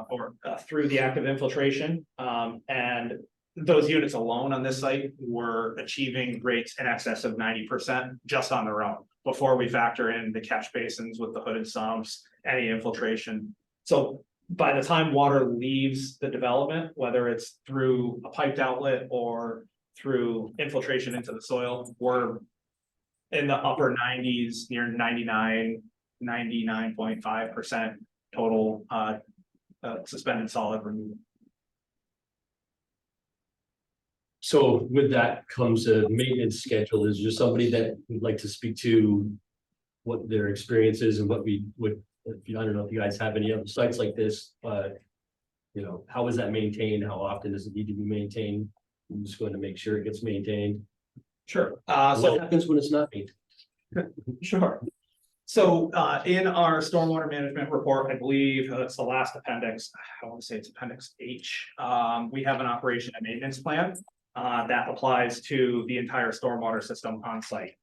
Speaker 8: or through the active infiltration. And those units alone on this site were achieving rates in excess of 90% just on their own before we factor in the catch basins with the hooded sumps, any infiltration. So by the time water leaves the development, whether it's through a piped outlet or through infiltration into the soil, we're in the upper 90s, near 99.5% total suspended solid removal.
Speaker 5: so with that comes a maintenance schedule. Is there somebody that would like to speak to what their experience is and what we would, I don't know if you guys have any other sites like this, but how is that maintained? How often does it need to be maintained? I'm just going to make sure it gets maintained.
Speaker 8: Sure,
Speaker 5: What
Speaker 8: so,
Speaker 5: happens when it's not maintained?
Speaker 8: sure. So, in our stormwater management report, I believe it's the last appendix, I want to say it's appendix H. We have an operation and maintenance plan, that applies to the entire stormwater system on site.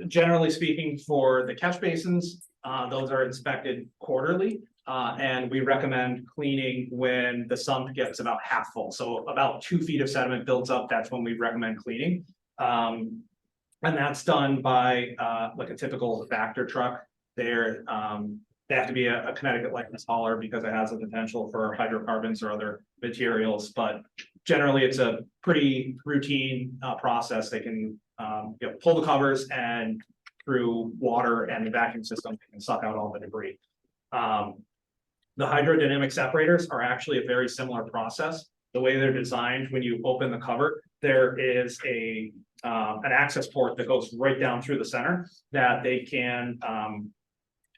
Speaker 8: Generally speaking, for the catch basins, those are inspected quarterly. And we recommend cleaning when the sump gets about half full, so about 2 feet of sediment builds up, that's when we recommend cleaning. And that's done by like a typical Vector truck. They have to be a Connecticut license hauler because it has a potential for hydrocarbons or other materials, but generally it's a pretty routine process. They can pull the covers, and through water and the vacuum system, they can suck out all the debris. The hydrodynamic separators are actually a very similar process. The way they're designed, when you open the cover, there is an access port that goes right down through the center that they can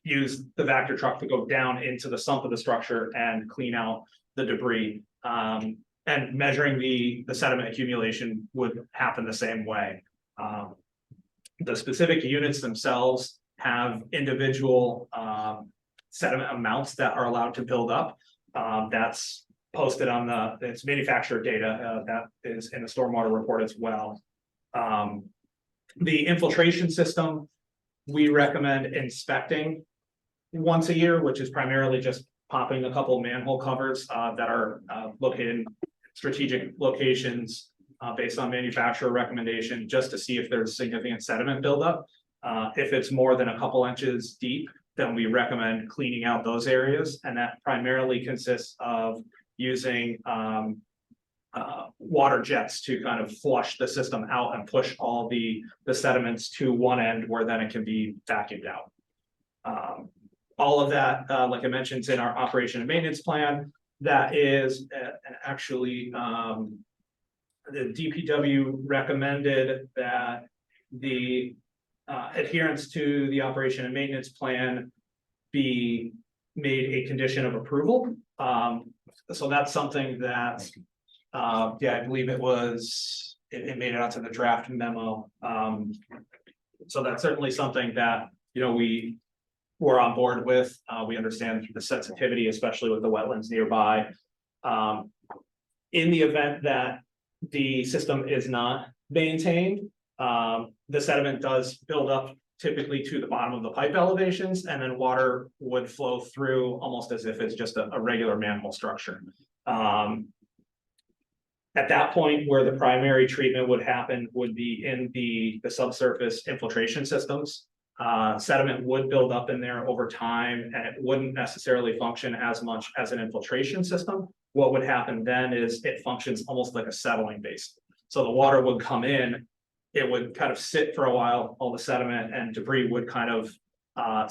Speaker 8: use the Vector truck to go down into the sump of the structure and clean out the debris. And measuring the sediment accumulation would happen the same way. The specific units themselves have individual sediment amounts that are allowed to build up. That's posted on it's manufacturer data that is in the stormwater report as well. The infiltration system, we recommend inspecting once a year, which is primarily just popping a couple of manhole covers that are located in strategic locations based on manufacturer recommendation, just to see if there's significant sediment buildup. If it's more than a couple inches deep, then we recommend cleaning out those areas, and that primarily consists of using water jets to kind of flush the system out and push all the sediments to one end where then it can be vacuumed out. All of that, like I mentioned, is in our operation and maintenance plan. That is actually the DPW recommended that the adherence to the operation and maintenance plan be made a condition of approval. So that's something that, I believe it made it onto the draft memo. So that's certainly something that, we're on board with. We understand the sensitivity, especially with the wetlands nearby. In the event that the system is not maintained, the sediment does build up typically to the bottom of the pipe elevations, and then water would flow through almost as if it's just a regular manhole structure. At that point, where the primary treatment would happen would be in the subsurface infiltration systems. Sediment would build up in there over time, and it wouldn't necessarily function as much as an infiltration system. What would happen then is it functions almost like a settling basin. So the water would come in, it would kind of sit for a while, all the sediment and debris would kind of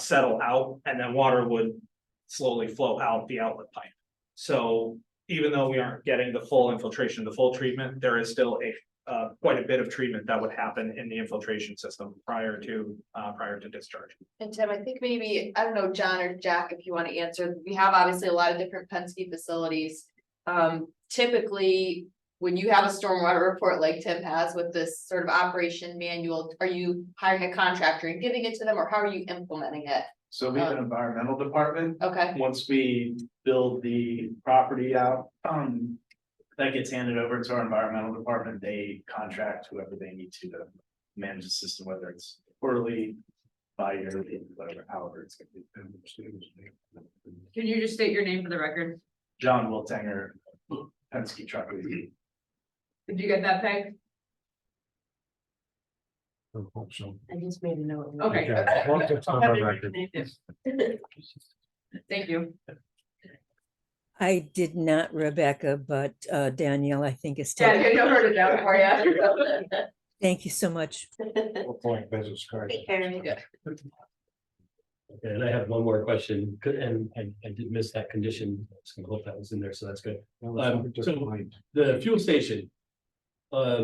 Speaker 8: settle out, and then water would slowly flow out the outlet pipe. So even though we aren't getting the full infiltration, the full treatment, there is still quite a bit of treatment that would happen in the infiltration system prior to discharge.
Speaker 7: And Tim, I think maybe, I don't know, John or Jack, if you want to answer, we have obviously a lot of different Penske facilities. Typically, when you have a stormwater report like Tim has with this sort of operation manual, are you hiring a contractor and giving it to them, or how are you implementing it?
Speaker 11: So we have an environmental department.
Speaker 7: Okay,
Speaker 11: Once we build the property out, that gets handed over to our environmental department. They contract whoever they need to manage the system, whether it's quarterly, bi-yearly, whatever, however it's gonna be.
Speaker 1: Can you just state your name for the record?
Speaker 11: John Wiltanger, Penske Truck.
Speaker 1: Did you get that, Peg?
Speaker 2: I hope so.
Speaker 3: I just made a note.
Speaker 1: Okay.
Speaker 2: Once it's on the record.
Speaker 1: Thank you.
Speaker 9: I did not, Rebecca, but Danielle, I think is.
Speaker 1: Yeah, I wrote it down for you.
Speaker 9: Thank you so much.
Speaker 2: Point business card.
Speaker 3: Take care.
Speaker 5: And I have one more question, and I did miss that condition. I was gonna hope that was in there, so that's good. So the fuel station. Talk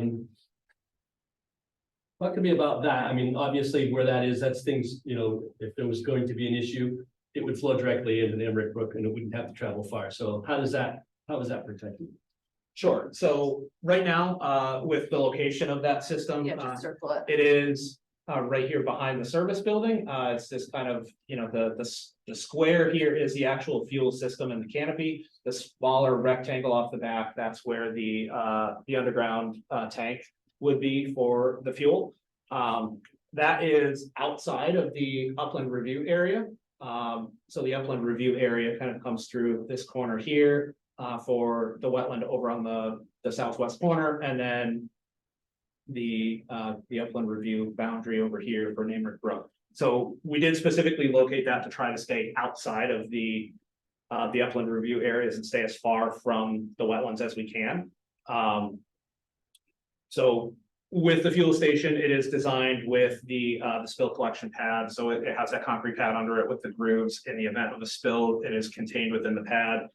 Speaker 5: to me about that. I mean, obviously where that is, that's things, if there was going to be an issue, it would flow directly into the Emmerich Brook and it wouldn't have to travel far. So how is that protected?
Speaker 8: Sure, so right now, with the location of that system,
Speaker 7: Yeah, just circle it.
Speaker 8: it is right here behind the service building. It's this kind of, you know, the square here is the actual fuel system and the canopy. The smaller rectangle off the back, that's where the underground tank would be for the fuel. That is outside of the upland review area. So the upland review area kind of comes through this corner here for the wetland over on the southwest corner, and then the upland review boundary over here for Namert Brook. So we did specifically locate that to try to stay outside of the upland review areas and stay as far from the wetlands as we can. So with the fuel station, it is designed with the spill collection pad, so it has that concrete pad under it with the grooves. In the event of a spill, it is contained within the pad.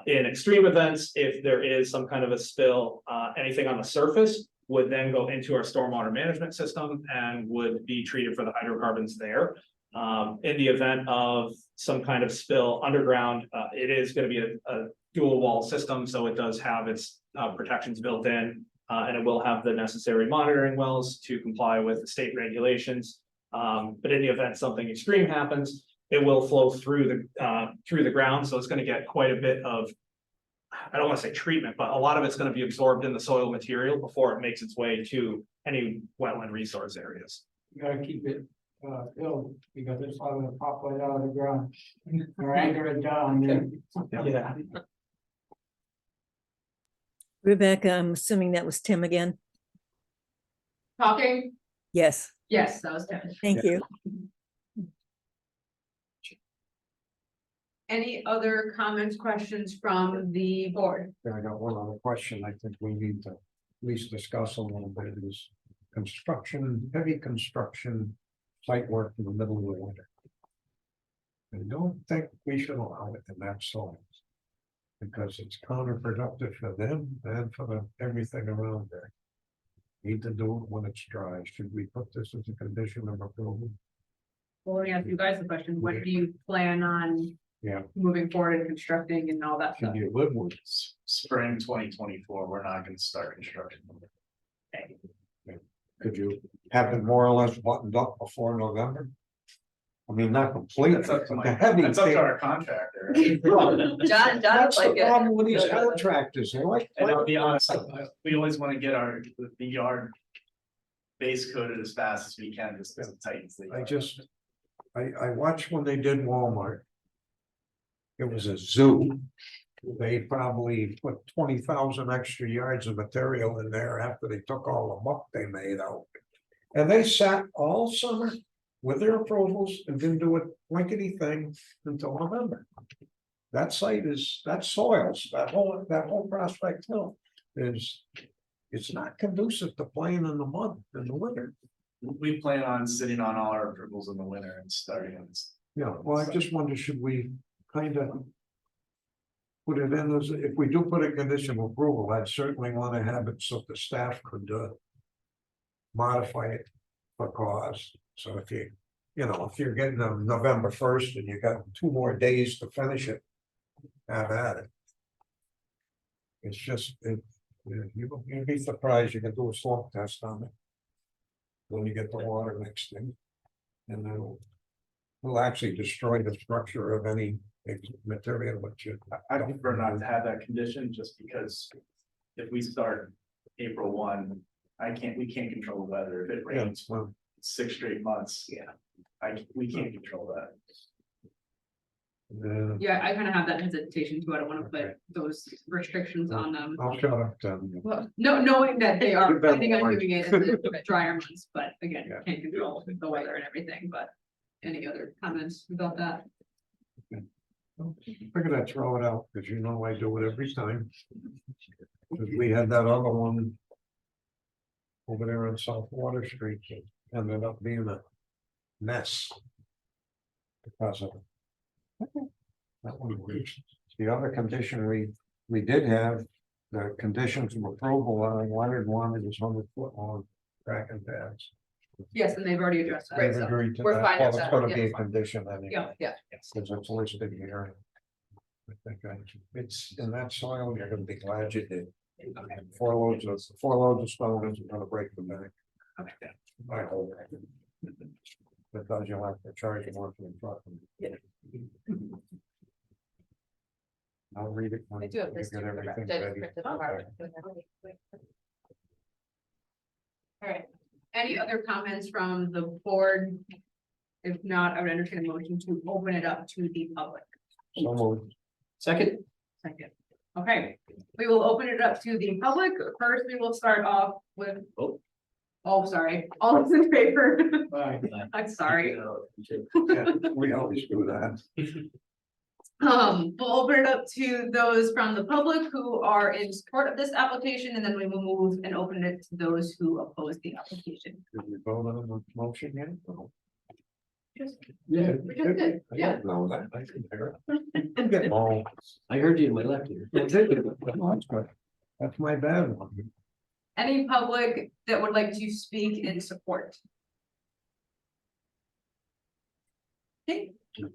Speaker 8: In extreme events, if there is some kind of a spill, anything on the surface would then go into our stormwater management system and would be treated for the hydrocarbons there. In the event of some kind of spill underground, it is going to be a dual wall system, so it does have its protections built in, and it will have the necessary monitoring wells to comply with the state regulations. But in the event something extreme happens, it will flow through the ground, so it's going to get quite a bit of, I don't want to say treatment, but a lot of it's going to be absorbed in the soil material before it makes its way to any wetland resource areas.
Speaker 10: You gotta keep it filled, because it's all gonna pop right out of the ground. Or anchor it down.
Speaker 8: Yeah.
Speaker 9: Rebecca, I'm assuming that was Tim again.
Speaker 1: Talking?
Speaker 9: Yes,
Speaker 1: Yes, that was Tim.
Speaker 9: thank you.
Speaker 1: Any other comments, questions from the board?
Speaker 2: I got one other question I think we need to at least discuss a little bit is construction, heavy construction, site work in the middle of the winter. I don't think we should allow it in that soil. Because it's counterproductive for them and for everything around there. Need to do it when it's dry. Should we put this as a condition of approval?
Speaker 1: Well, let me ask you guys the question, when do you plan on
Speaker 2: Yeah.
Speaker 1: moving forward and constructing and all that stuff?
Speaker 2: Should you live with?
Speaker 11: Spring 2024, we're not gonna start construction.
Speaker 2: Could you have it more or less buttoned up before November? I mean, not complete,
Speaker 11: That's up to
Speaker 2: but the heavy.
Speaker 11: That's up to
Speaker 2: thing-
Speaker 11: our contractor.
Speaker 7: John,
Speaker 2: That's the
Speaker 7: like it.
Speaker 2: problem with these contractors, they like.
Speaker 11: And I'll be honest, we always wanna get the yard base coated as fast as we can, just because it tightens the.
Speaker 2: I watched when they did Walmart. It was a zoo. They probably put 20,000 extra yards of material in there after they took all the muck they made out. And they sat all summer with their approvals and didn't do a blankety thing until November. That site that soils, that whole Prospect Hill it's not conducive to playing in the mud in the winter.
Speaker 11: We plan on sitting on all our approvals in the winter and starting on this.
Speaker 2: Yeah, well, I just wonder, should we kind of put it in as, if we do put a condition of approval, I'd certainly want to have it so the staff could modify it for cause. So if if you're getting them November 1st and you got 2 more days to finish it, have at it. It's just, you'd be surprised, you can do a slope test on it. When you get the water mixed in. And it'll actually destroy the structure of any material, but
Speaker 11: I don't prefer not to have that condition, just because if we start April 1, we can't control the weather. If it rains for 6 straight months, we can't control that.
Speaker 1: Yeah, I kind of have that hesitation too. I don't want to put those restrictions on them.
Speaker 2: I'll shut up then.
Speaker 1: Well, no, knowing that they are
Speaker 2: You bet,
Speaker 1: planning on
Speaker 2: Lauren.
Speaker 1: doing it in the drier months, but again,
Speaker 2: Yeah.
Speaker 1: can't control the weather and everything, but. Any other comments about that?
Speaker 2: Figured I'd throw it out, because I do it every time. Because we had that other one. Over there on South Water Street, that ended up being a mess. Because of it. That one was, the other condition we did have, the conditions of approval on Leonard wanted is 100-foot long cracking pads.
Speaker 1: Yes, and they've already addressed that.
Speaker 2: They've
Speaker 1: so
Speaker 2: agreed to
Speaker 1: we're
Speaker 2: that.
Speaker 1: fine
Speaker 2: Well,
Speaker 1: with
Speaker 2: it's
Speaker 1: that,
Speaker 2: gonna
Speaker 1: yeah.
Speaker 2: be a condition anyway.
Speaker 1: Yeah,
Speaker 2: Because it's listed here. It's in that soil, you're gonna be glad you did. 4 loads of stone isn't gonna break the bank.
Speaker 1: Okay.
Speaker 2: I hope. Because you'll have to charge more for the truck. I'll read it. when
Speaker 7: I do have
Speaker 2: we
Speaker 7: this.
Speaker 2: get
Speaker 7: too,
Speaker 2: everything
Speaker 7: that is
Speaker 2: ready.
Speaker 7: printed on our-
Speaker 1: All right, any other comments from the board? If not, I would entertain a motion to open it up to the public.
Speaker 2: So moved.
Speaker 5: Second,
Speaker 1: Second. Okay, we will open it up to the public. First, we will start off with.
Speaker 5: Oh.
Speaker 1: Oh, sorry, all those in favor.
Speaker 10: Bye.
Speaker 1: I'm sorry.
Speaker 2: Yeah, we always do that.
Speaker 1: We'll open it up to those from the public who are in support of this application, and then we will move and open it to those who oppose the application.
Speaker 2: Did we vote on the motion yet? No.
Speaker 5: yeah,
Speaker 1: We just did,
Speaker 2: I
Speaker 1: yeah.
Speaker 2: didn't know that. I didn't hear it. I'm getting old.
Speaker 5: I heard you in my left ear.
Speaker 2: That's good. That's my bad one.
Speaker 1: Any public that would like to speak in support? Okay. Do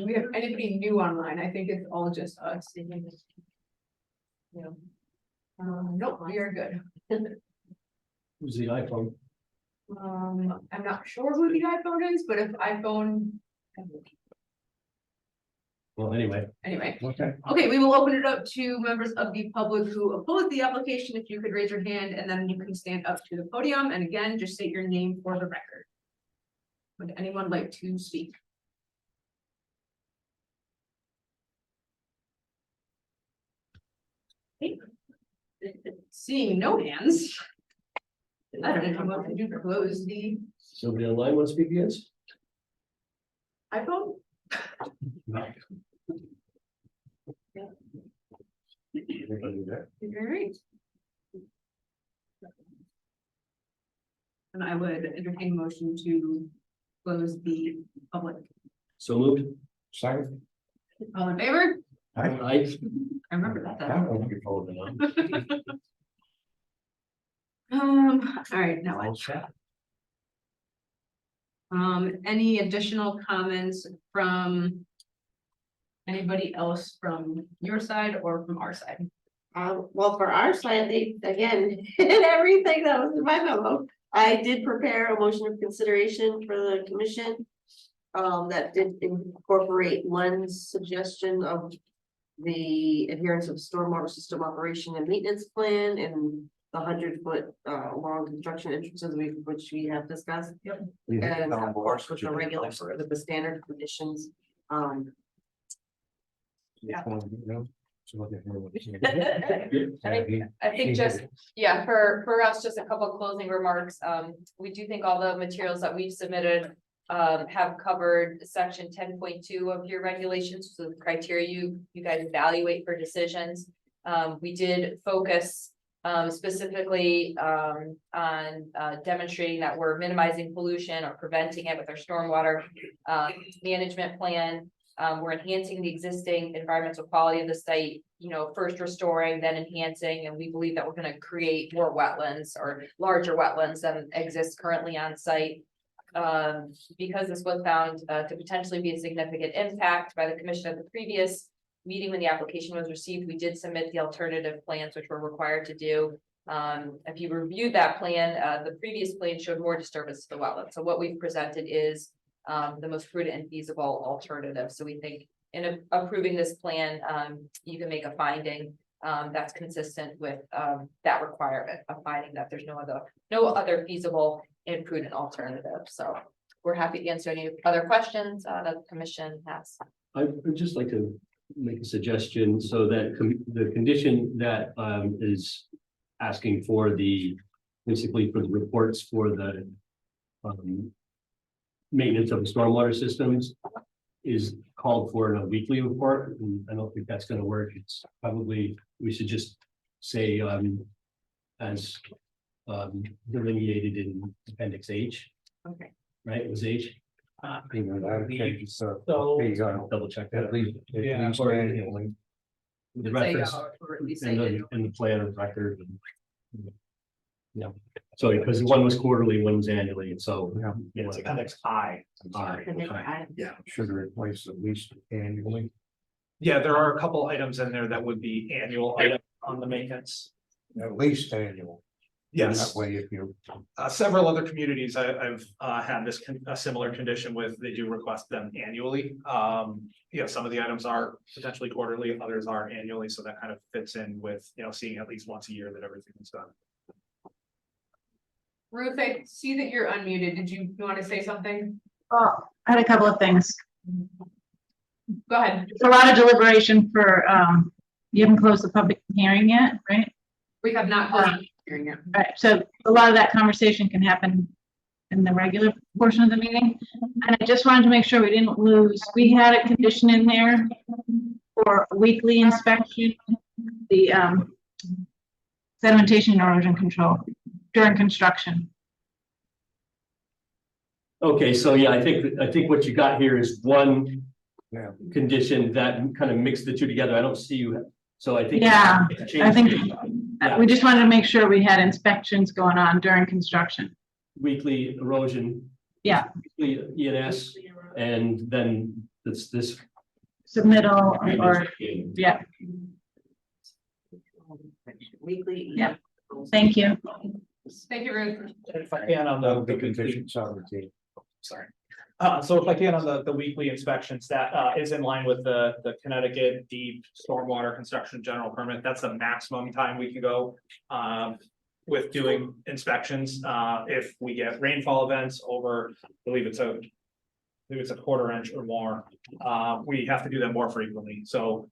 Speaker 1: we have anybody new online? I think it's all just us. Yeah. Nope, we are good.
Speaker 5: Who's the iPhone?
Speaker 1: I'm not sure who the iPhone is, but if iPhone.
Speaker 5: Well, anyway,
Speaker 1: Anyway,
Speaker 2: Okay.
Speaker 1: okay, we will open it up to members of the public who oppose the application. If you could raise your hand and then you can stand up to the podium and again, just state your name for the record. Would anyone like to speak? Okay. Seeing no hands. I don't know if you want to close the
Speaker 5: somebody online wants to speak against?
Speaker 1: iPhone. Alright. And I would entertain a motion to close the public.
Speaker 5: So moved.
Speaker 2: Second.
Speaker 1: All in favor?
Speaker 5: I,
Speaker 1: I remember that.
Speaker 2: That won't be voted on.
Speaker 1: All right, now what? Any additional comments from anybody else from your side or from our side?
Speaker 3: Well, for our side, they, again, hit everything that was in my memo. I did prepare a motion of consideration for the commission. That did incorporate Len's suggestion of the adherence of stormwater system operation and maintenance plan and the 100-foot long construction entrances which we have discussed.
Speaker 1: Yep.
Speaker 3: And of course, with the regular, with the standard conditions.
Speaker 1: Yeah.
Speaker 7: I think just, yeah, for us, just a couple of closing remarks. We do think all the materials that we've submitted have covered section 10.2 of your regulations, so the criteria you guys evaluate for decisions. We did focus specifically on demonstrating that we're minimizing pollution or preventing it with our stormwater management plan. We're enhancing the existing environmental quality of the site, first restoring, then enhancing, and we believe that we're going to create more wetlands or larger wetlands than exist currently on site. Because this was found to potentially be a significant impact by the commission at the previous meeting when the application was received, we did submit the alternative plans, which we're required to do. If you reviewed that plan, the previous plan showed more disturbance to the wetland. So what we've presented is the most prudent and feasible alternative. So we think in approving this plan, you can make a finding that's consistent with that requirement of finding that there's no other feasible and prudent alternative. So we're happy to answer any other questions that the commission has.
Speaker 5: I'd just like to make a suggestion so that the condition that is asking for basically for the reports for the maintenance of the stormwater systems is called for in a weekly report, and I don't think that's going to work. It's probably, we should just say as delineated in appendix H.
Speaker 1: Okay.
Speaker 5: Right, it was H. Double check that.
Speaker 2: At least
Speaker 10: Yeah.
Speaker 2: annually.
Speaker 5: The
Speaker 1: Say,
Speaker 5: reference
Speaker 1: or at least
Speaker 5: and
Speaker 1: say
Speaker 5: the plan of record. Yeah, so because one was quarterly, one was annually, and so.
Speaker 2: Yeah.
Speaker 5: you know,
Speaker 8: It's appendix I.
Speaker 5: all right, okay.
Speaker 2: Yeah, should replace at least annually.
Speaker 8: Yeah, there are a couple items in there that would be annual items on the maintenance.
Speaker 2: At least annual.
Speaker 8: Yes,
Speaker 2: That way if you,
Speaker 8: several other communities I've had this a similar condition with, they do request them annually. Some of the items are potentially quarterly, others are annually, so that kind of fits in with, seeing at least once a year that everything is done.
Speaker 1: Ruth, I see that you're unmuted. Did you want to say something?
Speaker 12: Well, I had a couple of things.
Speaker 1: Go ahead.
Speaker 12: It's a lot of deliberation for, you haven't closed the public hearing yet, right?
Speaker 1: We have not closed the hearing yet.
Speaker 12: All right, so a lot of that conversation can happen in the regular portion of the meeting. And I just wanted to make sure we didn't lose, we had a condition in there for weekly inspection, the, sedimentation and erosion control during construction.
Speaker 5: Okay, so yeah, I think what you got here is one
Speaker 2: yeah,
Speaker 5: condition that kind of mixed the two together. I don't see you, so I think.
Speaker 12: Yeah, I think
Speaker 5: Yeah.
Speaker 12: we just wanted to make sure we had inspections going on during construction.
Speaker 5: Weekly erosion.
Speaker 12: Yeah.
Speaker 5: Weekly ENS, and then this.
Speaker 12: Submittal or, yeah,
Speaker 3: Weekly.
Speaker 12: Yeah. thank you.
Speaker 1: Thank you, Ruth.
Speaker 8: If I can on
Speaker 2: that'll
Speaker 8: the
Speaker 2: be condition 17.
Speaker 8: sorry. So if I can on the weekly inspections, that is in line with the Connecticut deep stormwater construction general permit. That's the maximum time we can go with doing inspections. If we get rainfall events over, I believe it's a quarter inch or more, we have to do them more frequently. So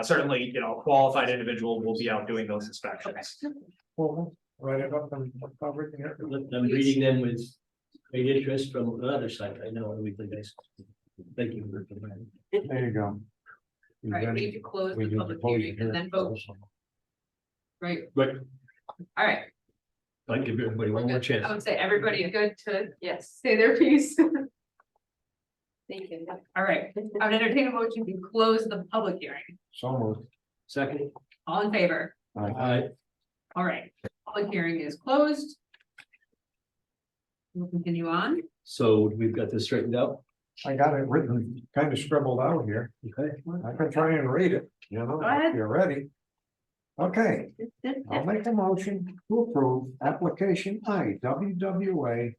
Speaker 8: certainly, a qualified individual will be out doing those inspections.
Speaker 2: Well, write it up and cover it here.
Speaker 5: I'm reading them with great interest from another site I know on a weekly basis. Thank you.
Speaker 2: There you go.
Speaker 1: All right, we need to close
Speaker 2: We
Speaker 1: the
Speaker 2: need to
Speaker 1: public
Speaker 2: close
Speaker 1: hearing
Speaker 2: it
Speaker 1: and then vote,
Speaker 2: also.
Speaker 1: right?
Speaker 5: But
Speaker 1: All right.
Speaker 5: I'll give everybody one more chance.
Speaker 1: I would say everybody is good to
Speaker 7: Yes,
Speaker 1: say their piece.
Speaker 7: thank you.
Speaker 1: All right, I would entertain a motion to close the public hearing.
Speaker 2: So moved.
Speaker 5: Second.
Speaker 1: All in favor?
Speaker 5: Aye.
Speaker 1: All right, public hearing is closed. We'll continue on.
Speaker 5: So we've got this straightened out.
Speaker 2: I got it written, kind of scribbled out here.
Speaker 5: Okay.
Speaker 2: I can try and read it,
Speaker 1: Go ahead.
Speaker 2: if you're ready. Okay, I'll make a motion to approve application IWWA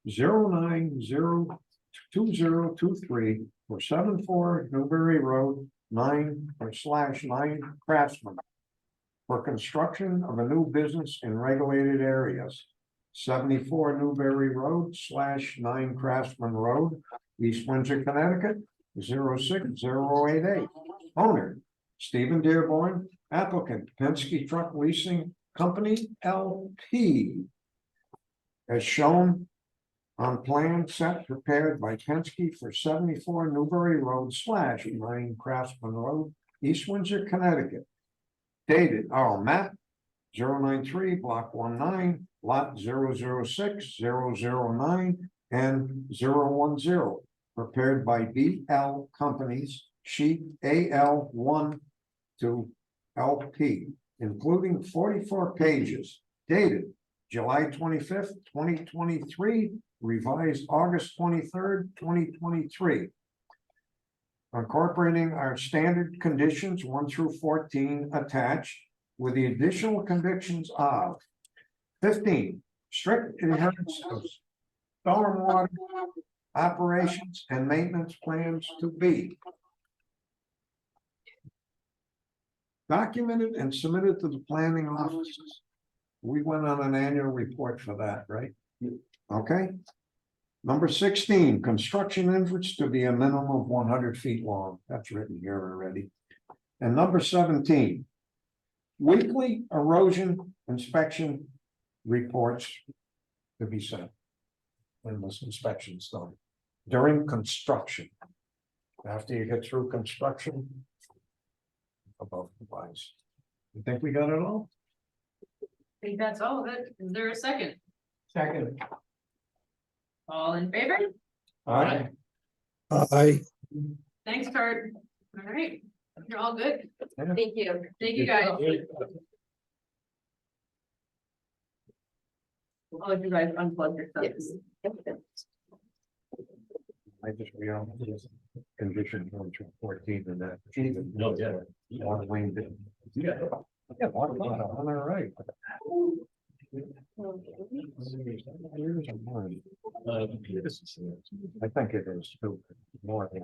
Speaker 2: 09020223 for 74 Newberry Road 9/9 Craftsman for construction of a new business in regulated areas. 74 Newberry Road /9 Craftsman Road, East Windsor, Connecticut 06088. Owner Stephen Dearborn. Applicant Penske Truck Leasing Company LP. As shown on plan set prepared by Penske for 74 Newberry Road /9 Craftsman Road, East Windsor, Connecticut. Dated, map 093, block 19, lot 006, 009, and 010. Prepared by BL Companies, sheet AL1 to LP, including 44 pages, dated July 25th, 2023, revised August 23rd, 2023. Incorporating our standard conditions 1 through 14 attached, with the additional convictions of 15, strict adherence of stormwater operations and maintenance plans to be documented and submitted to the planning offices. We went on an annual report for that, right? Okay. Number 16, construction entrance to be a minimum of 100 feet long. That's written here already. And number 17, weekly erosion inspection reports to be sent when this inspection's done during construction. After you get through construction, above the lines. You think we got it all?
Speaker 1: I think that's all of it. Is there a second?
Speaker 10: Second.
Speaker 1: All in favor?
Speaker 2: Aye.
Speaker 6: I
Speaker 1: Thanks, Kurt. All right, you're all good.
Speaker 7: Thank you.
Speaker 1: Thank you, guys. I'll let you guys unplug yourself.
Speaker 7: Yes.
Speaker 2: I just realized condition on 14 and that.
Speaker 5: No, yeah.
Speaker 2: Water lane didn't.
Speaker 5: Yeah.
Speaker 2: Yeah, water line, on our right. I think it is too, more than.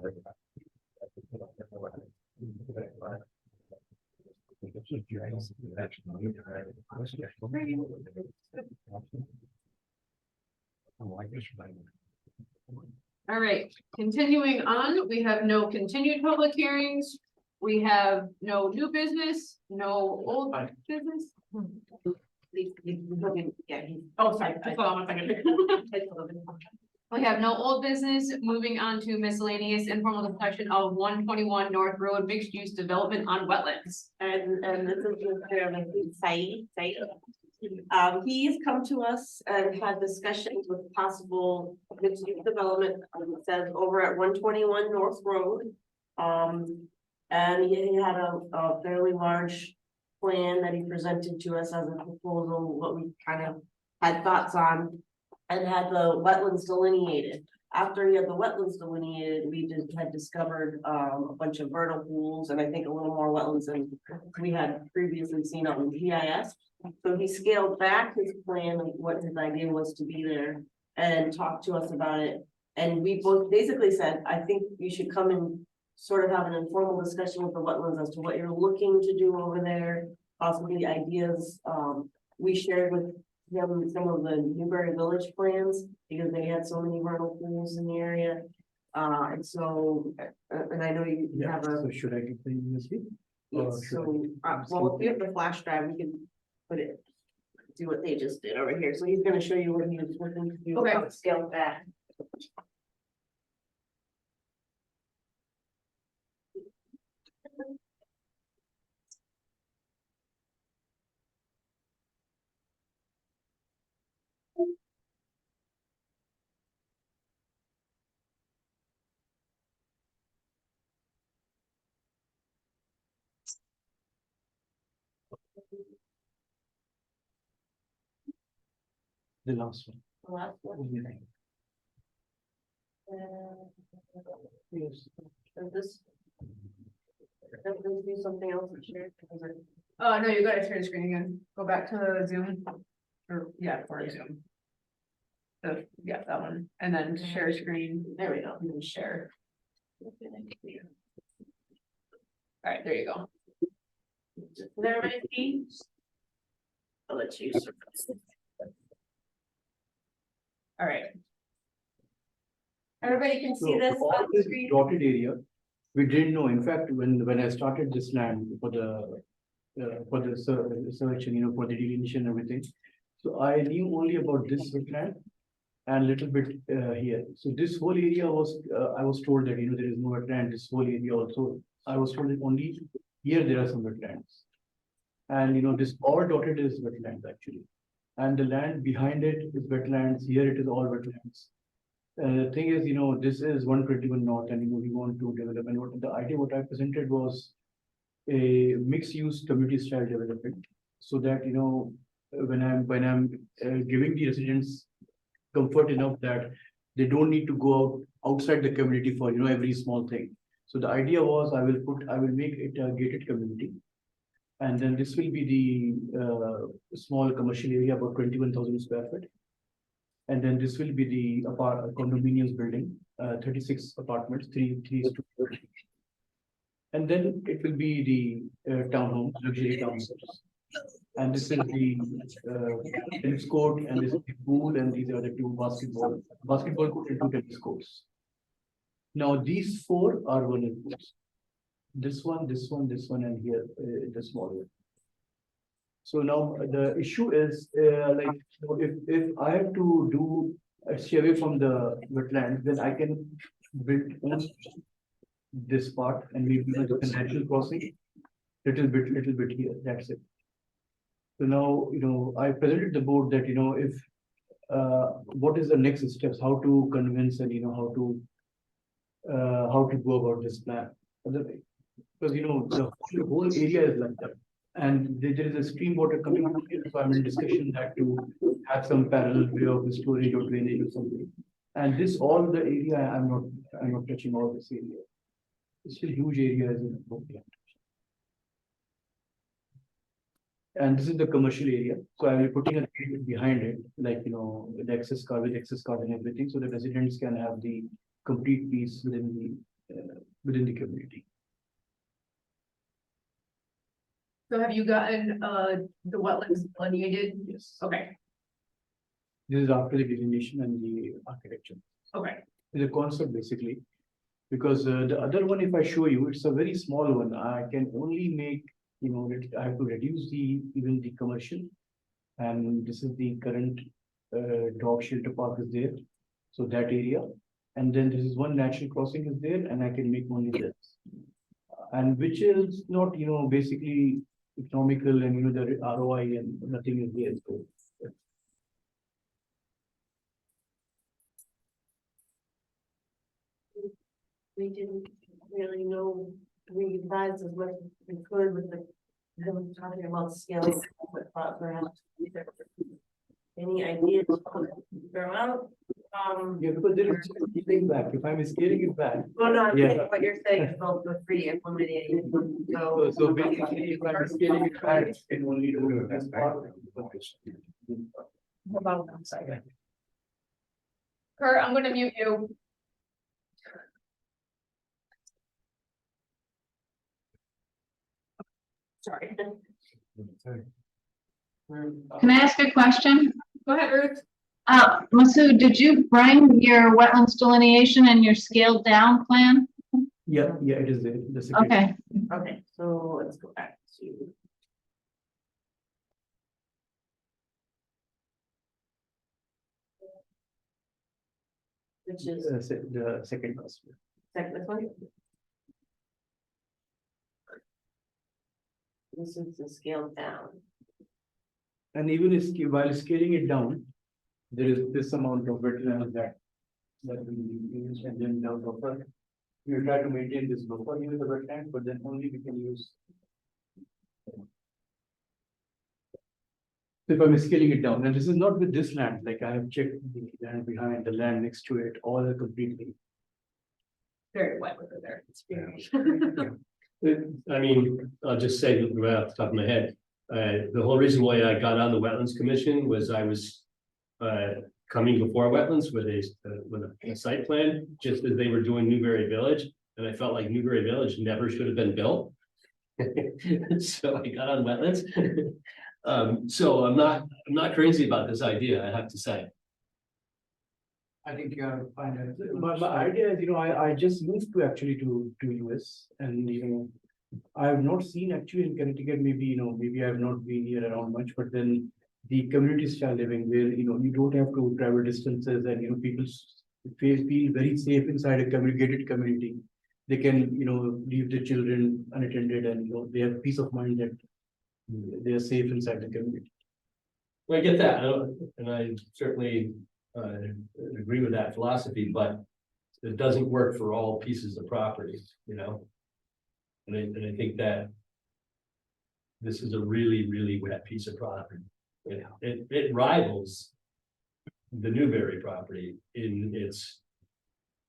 Speaker 1: All right, continuing on, we have no continued public hearings. We have no new business, no old business. Oh, sorry, just hold on 1 second. We have no old business, moving on to miscellaneous informal discussion of 121 North Road mixed use development on wetlands.
Speaker 3: And this is Said. He's come to us and had discussions with possible mixed use development, it says over at 121 North Road. And he had a fairly large plan that he presented to us as a proposal, what we kind of had thoughts on. And had the wetlands delineated. After he had the wetlands delineated, we had discovered a bunch of vernal pools and I think a little more wetlands than we had previously seen on the GIS. So he scaled back his plan of what his idea was to be there and talked to us about it. And we both basically said, I think you should come and sort of have an informal discussion with the wetlands as to what you're looking to do over there, possibly ideas. We shared with him some of the Newberry Village plans because they had so many vernal pools in the area. And so, and I know you have a.
Speaker 10: So should I give the USB?
Speaker 3: Yes, so, well, if we have the flash drive, we can put it, do what they just did over here. So he's gonna show you what he was looking to do.
Speaker 1: Okay.
Speaker 3: How it's scaled back.
Speaker 10: The last one.
Speaker 3: The last one.
Speaker 10: Yes.
Speaker 3: And this. Let's do something else and share.
Speaker 1: No, you gotta share the screen again. Go back to the Zoom. Or, yeah, for Zoom. Yeah, that one. And then share screen.
Speaker 3: There we go.
Speaker 1: And then share. All right, there you go.
Speaker 3: There everybody see? I'll let you.
Speaker 1: All right.
Speaker 3: Everybody can see this on the screen.
Speaker 10: Dotted area, we didn't know, in fact, when I started this land for the search and, for the delineation and everything. So I knew only about this wetland and little bit here. So this whole area was, I was told that, there is no wetland, this whole area also, I was told that only here there are some wetlands. And, this all dotted is wetlands actually. And the land behind it is wetlands, here it is all wetlands. The thing is, this is 121 North and, we want to develop, and what the idea what I presented was a mixed use community style development. So that, when I'm giving the residents comfort enough that they don't need to go outside the community for, every small thing. So the idea was I will make it a gated community. And then this will be the small commercial area, about 21,000 square feet. And then this will be the condominiums building, 36 apartments, three stories. And then it will be the townhomes, luxury townhomes. And this is the tennis court, and this is the pool, and these are the two basketball court and two tennis courts. Now these four are vernal pools. This one, and here the small one. So now the issue is if I have to do stay away from the wetlands, then I can build on this part and maybe like a natural crossing, little bit here. That's it. So now I presented the board that if what is the next steps, how to convince and how to go about this plan. Because the whole area is like that. And there is a stream water coming out here, so I'm in discussion that to have some parallel way of storage or drainage or something. And this, all the area, I'm not touching all this area. It's still huge areas in Oakland. And this is the commercial area, so I will be putting a gate behind it, like, with access card and everything, so the residents can have the complete peace within the community.
Speaker 1: So have you gotten, the wetlands delineated?
Speaker 10: Yes.
Speaker 1: Okay,
Speaker 10: This is after the delineation and the architecture.
Speaker 1: okay.
Speaker 10: It's a concept basically. Because the other one, if I show you, it's a very small one. I can only make, I have to reduce even the commercial. And this is the current dog shelter park is there. So that area. And then this is one natural crossing is there, and I can make only this. And which is not, basically economical, and the ROI and nothing is there. So
Speaker 3: We didn't really know, we advised as much as we could with them talking about scaling, but thought perhaps either. Any ideas? Throw out,
Speaker 10: yeah, because there is keeping back. If I'm scaling it back.
Speaker 3: well, no, I'm saying
Speaker 10: Yeah.
Speaker 3: what you're saying is both the free implementing.
Speaker 10: So basically, if I'm scaling it back, it can only do this part.
Speaker 1: About one second. Kurt, I'm gonna mute you. Sorry.
Speaker 12: Can I ask a question?
Speaker 1: Go ahead, Ruth.
Speaker 12: Masood, did you bring your wetlands delineation and your scaled down plan?
Speaker 10: Yeah, it is there. The second.
Speaker 12: Okay,
Speaker 3: Okay, so let's go back to. Which is
Speaker 10: The second class.
Speaker 3: this one. This is the scaled down.
Speaker 10: And even while scaling it down, there is this amount of wetlands that will be used, and then the buffer. We will try to maintain this buffer in the wetland, but then only we can use. So if I'm scaling it down, and this is not with this land, like I have checked the land behind, the land next to it, all are completely.
Speaker 1: Very wet with it there. It's very-
Speaker 5: I mean, I'll just say right off the top of my head, the whole reason why I got on the Wetlands Commission was I was coming before wetlands with a site plan, just as they were doing Newberry Village, and I felt like Newberry Village never should have been built. So I got on wetlands. So I'm not crazy about this idea, I have to say.
Speaker 10: I think you are fine. My idea is, I just moved to actually to US, and I have not seen actually in Connecticut, maybe I have not been here around much, but then the community style living where, you don't have to travel distances, and, people feel very safe inside a gated community. They can, leave their children unattended, and, they have peace of mind that they are safe inside the community.
Speaker 5: Well, I get that, and I certainly agree with that philosophy, but it doesn't work for all pieces of property, And I think that this is a really, really wet piece of property. It rivals the Newberry property in its